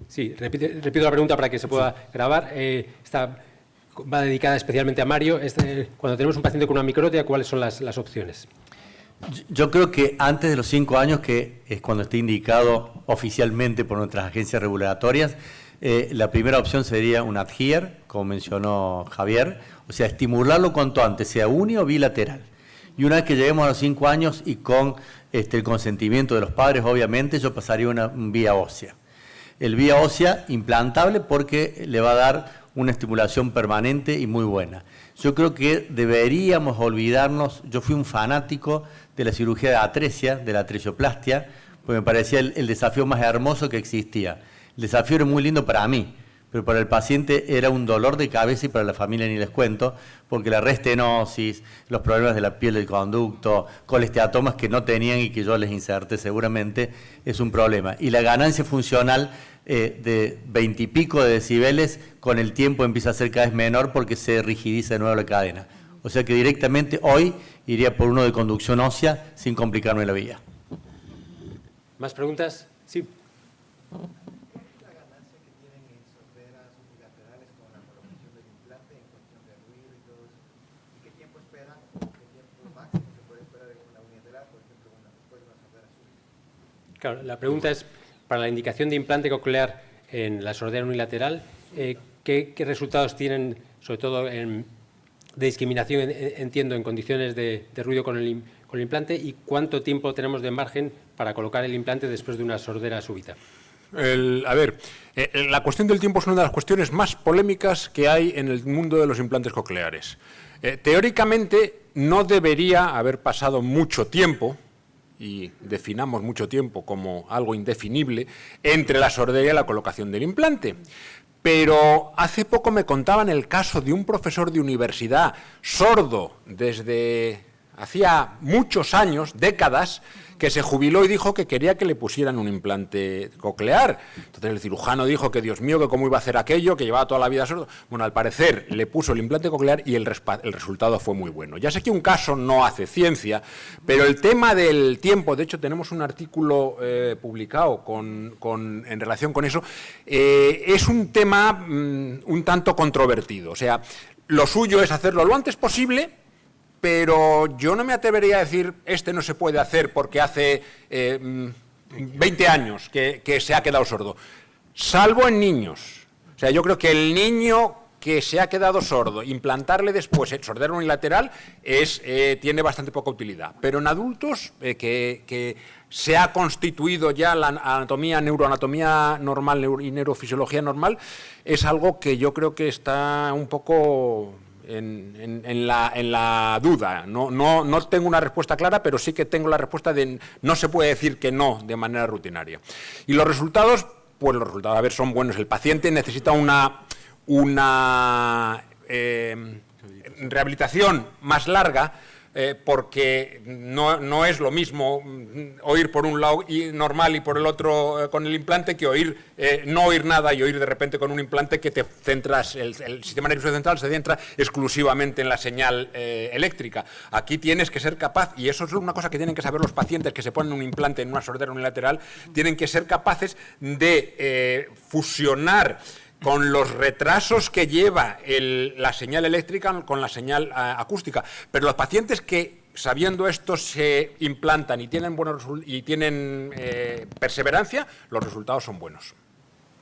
Sí, repito la pregunta para que se pueda grabar. Va dedicada especialmente a Mario. Cuando tenemos un paciente con una microtia, ¿cuáles son las opciones? Yo creo que antes de los 5 años, que es cuando esté indicado oficialmente por nuestras agencias regulatorias, la primera opción sería un adhere, como mencionó Javier, o sea, estimularlo cuanto antes, sea uni o bilateral. Y una vez que lleguemos a los 5 años y con el consentimiento de los padres, obviamente, yo pasaría una vía ósea. El vía ósea implantable porque le va a dar una estimulación permanente y muy buena. Yo creo que deberíamos olvidarnos, yo fui un fanático de la cirugía de atresia, de la atresioplastia, porque me parecía el desafío más hermoso que existía. El desafío era muy lindo para mí, pero para el paciente era un dolor de cabeza y para la familia ni les cuento, porque la restenosis, los problemas de la piel del conducto, colesteatomas que no tenían y que yo les inserté seguramente, es un problema. Y la ganancia funcional de 20 y pico de decibeles con el tiempo empieza a ser cada vez menor porque se rigidiza de nuevo la cadena. O sea que directamente hoy iría por uno de conducción ósea sin complicarme la vida. ¿Más preguntas? Sí. Claro, la pregunta es, para la indicación de implante coclear en la sordera unilateral, ¿qué resultados tienen, sobre todo de discriminación, entiendo, en condiciones de ruido con el implante, y cuánto tiempo tenemos de margen para colocar el implante después de una sordera súbita? La cuestión del tiempo es una de las cuestiones más polémicas que hay en el mundo de los implantes cocleares. Teóricamente no debería haber pasado mucho tiempo, y definamos mucho tiempo como algo indefinible, entre la sordera y la colocación del implante. Pero hace poco me contaban el caso de un profesor de universidad sordo desde hacía muchos años, décadas, que se jubiló y dijo que quería que le pusieran un implante coclear. Entonces el cirujano dijo que, Dios mío, que cómo iba a hacer aquello, que llevaba toda la vida sordo. Bueno, al parecer le puso el implante coclear y el resultado fue muy bueno. Ya sé que un caso no hace ciencia, pero el tema del tiempo, de hecho tenemos un artículo publicado en relación con eso, es un tema un tanto controvertido. O sea, lo suyo es hacerlo lo antes posible, pero yo no me atrevería a decir no se puede hacer porque hace 20 años que se ha quedado sordo, salvo en niños. O sea, yo creo que el niño que se ha quedado sordo, implantarle después sordera unilateral tiene bastante poca utilidad. Pero en adultos que se ha constituido ya la neuroanatomía normal y neurofisiología normal, es algo que yo creo que está un poco en la duda. No tengo una respuesta clara, pero sí que tengo la respuesta de no se puede decir que no de manera rutinaria. Y los resultados, pues los resultados, a ver, son buenos. El paciente necesita una rehabilitación más larga, porque no es lo mismo oír por un lado normal y por el otro con el implante que no oír nada y oír de repente con un implante que te centras, el sistema nervioso central se centra exclusivamente en la señal eléctrica. Aquí tienes que ser capaz, y eso es una cosa que tienen que saber los pacientes que se ponen un implante en una sordera unilateral, tienen que ser capaces de fusionar con los retrasos que lleva la señal eléctrica con la señal acústica. Pero los pacientes que, sabiendo esto, se implantan y tienen perseverancia, los resultados son buenos.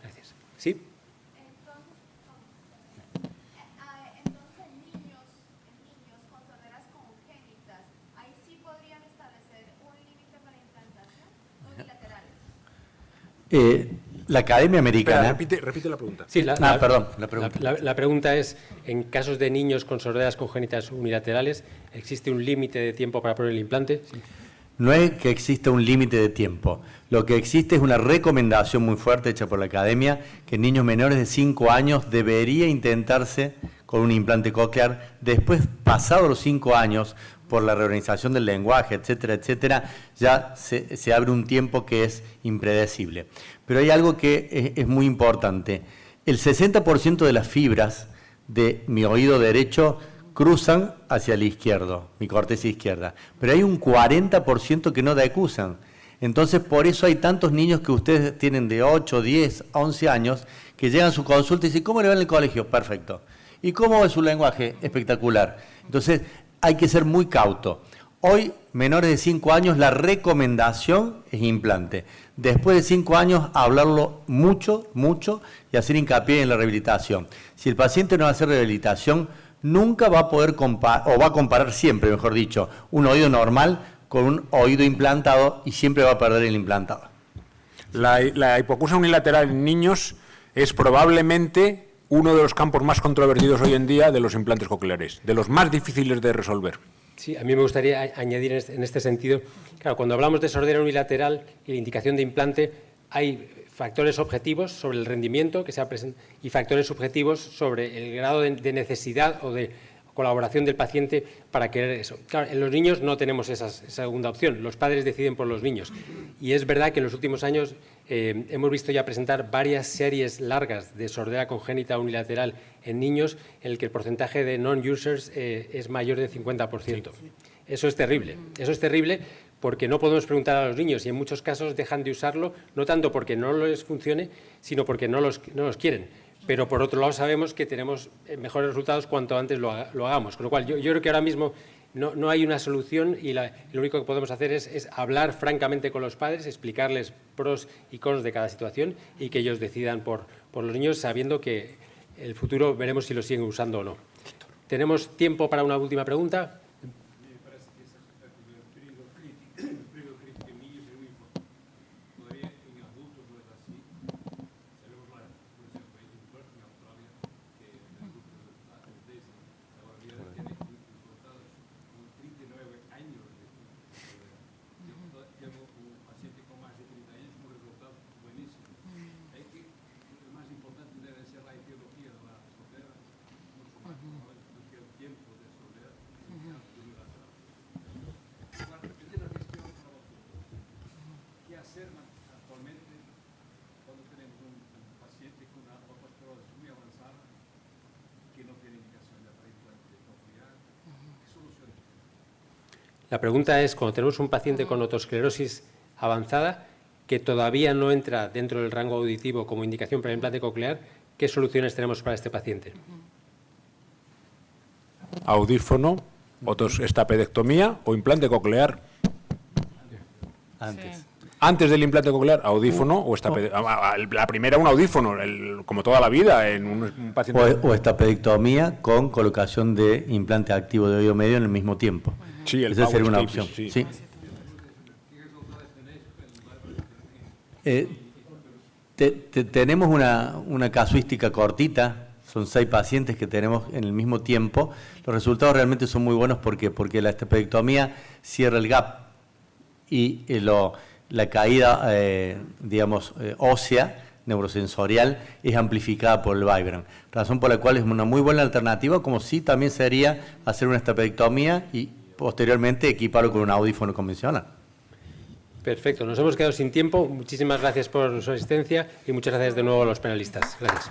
Gracias. ¿Sí? Entonces, niños con sorderas congénitas, ahí sí podrían establecer un límite para implantación unilaterales. La Academia Americana... Espera, repite la pregunta. Sí, perdón, la pregunta. La pregunta es, en casos de niños con sorderas congénitas unilaterales, ¿existe un límite de tiempo para poner el implante? Sí. No es que exista un límite de tiempo. Lo que existe es una recomendación muy fuerte hecha por la Academia que en niños menores de 5 años debería intentarse con un implante coclear. Después, pasados los 5 años, por la reorganización del lenguaje, etcétera, etcétera, ya se abre un tiempo que es impredecible. Pero hay algo que es muy importante. El 60% de las fibras de mi oído derecho cruzan hacia el izquierdo, mi corteza izquierda, pero hay un 40% que no decusan. Entonces, por eso hay tantos niños que ustedes tienen de 8, 10, 11 años que llegan a su consulta y dicen, ¿cómo le va en el colegio? Perfecto. ¿Y cómo va su lenguaje? Espectacular. Entonces, hay que ser muy cauto. Hoy, menores de 5 años, la recomendación es implante. Después de 5 años, hablarlo mucho, mucho y hacer hincapié en la rehabilitación. Si el paciente no va a hacer rehabilitación, nunca va a poder comparar, o va a comparar siempre, mejor dicho, un oído normal con un oído implantado y siempre va a perder el implantado. La hipoacusia unilateral en niños es probablemente uno de los campos más controvertidos hoy en día de los implantes cocleares, de los más difíciles de resolver. Sí, a mí me gustaría añadir en este sentido, claro, cuando hablamos de sordera unilateral y la indicación de implante, hay factores objetivos sobre el rendimiento que se y factores subjetivos sobre el grado de necesidad o de colaboración del paciente para querer eso. Claro, en los niños no tenemos esa segunda opción, los padres deciden por los niños. Y es verdad que en los últimos años hemos visto ya presentar varias series largas de sordera congénita unilateral en niños en el que el porcentaje de non-users es mayor del 50%. Eso es terrible porque no podemos preguntar a los niños y en muchos casos dejan de usarlo, no tanto porque no les funcione, sino porque no los quieren. Pero por otro lado sabemos que tenemos mejores resultados cuanto antes lo hagamos. Con lo cual yo creo que ahora mismo no hay una solución y lo único que podemos hacer es hablar francamente con los padres, explicarles pros y cons de cada situación y que ellos decidan por los niños sabiendo que el futuro veremos si lo siguen usando o no. ¿Tenemos tiempo para una última pregunta? La pregunta es, cuando tenemos un paciente con otosclerosis avanzada que todavía no entra dentro del rango auditivo como indicación para el implante coclear, ¿qué soluciones tenemos para este paciente? Audífono, esta pedectomía o implante coclear. Antes. Sí. Antes del implante coclear, audífono o la primera un audífono, como toda la vida en un paciente. O estapedectomía con colocación de implante activo de oído medio en el mismo tiempo. Sí, esa sería una opción. Sí. Sí. Tenemos una casuística cortita, son 6 pacientes que tenemos en el mismo tiempo. Los resultados realmente son muy buenos porque la estapedectomía cierra el gap y la caída, ósea, neurosensorial, es amplificada por el Vibram. Razón por la cual es una muy buena alternativa, como sí también sería hacer una estapedectomía y posteriormente equiparlo con un audífono convencional. Perfecto, nos hemos quedado sin tiempo. Muchísimas gracias por su asistencia y muchas gracias de nuevo a los panelistas. Gracias.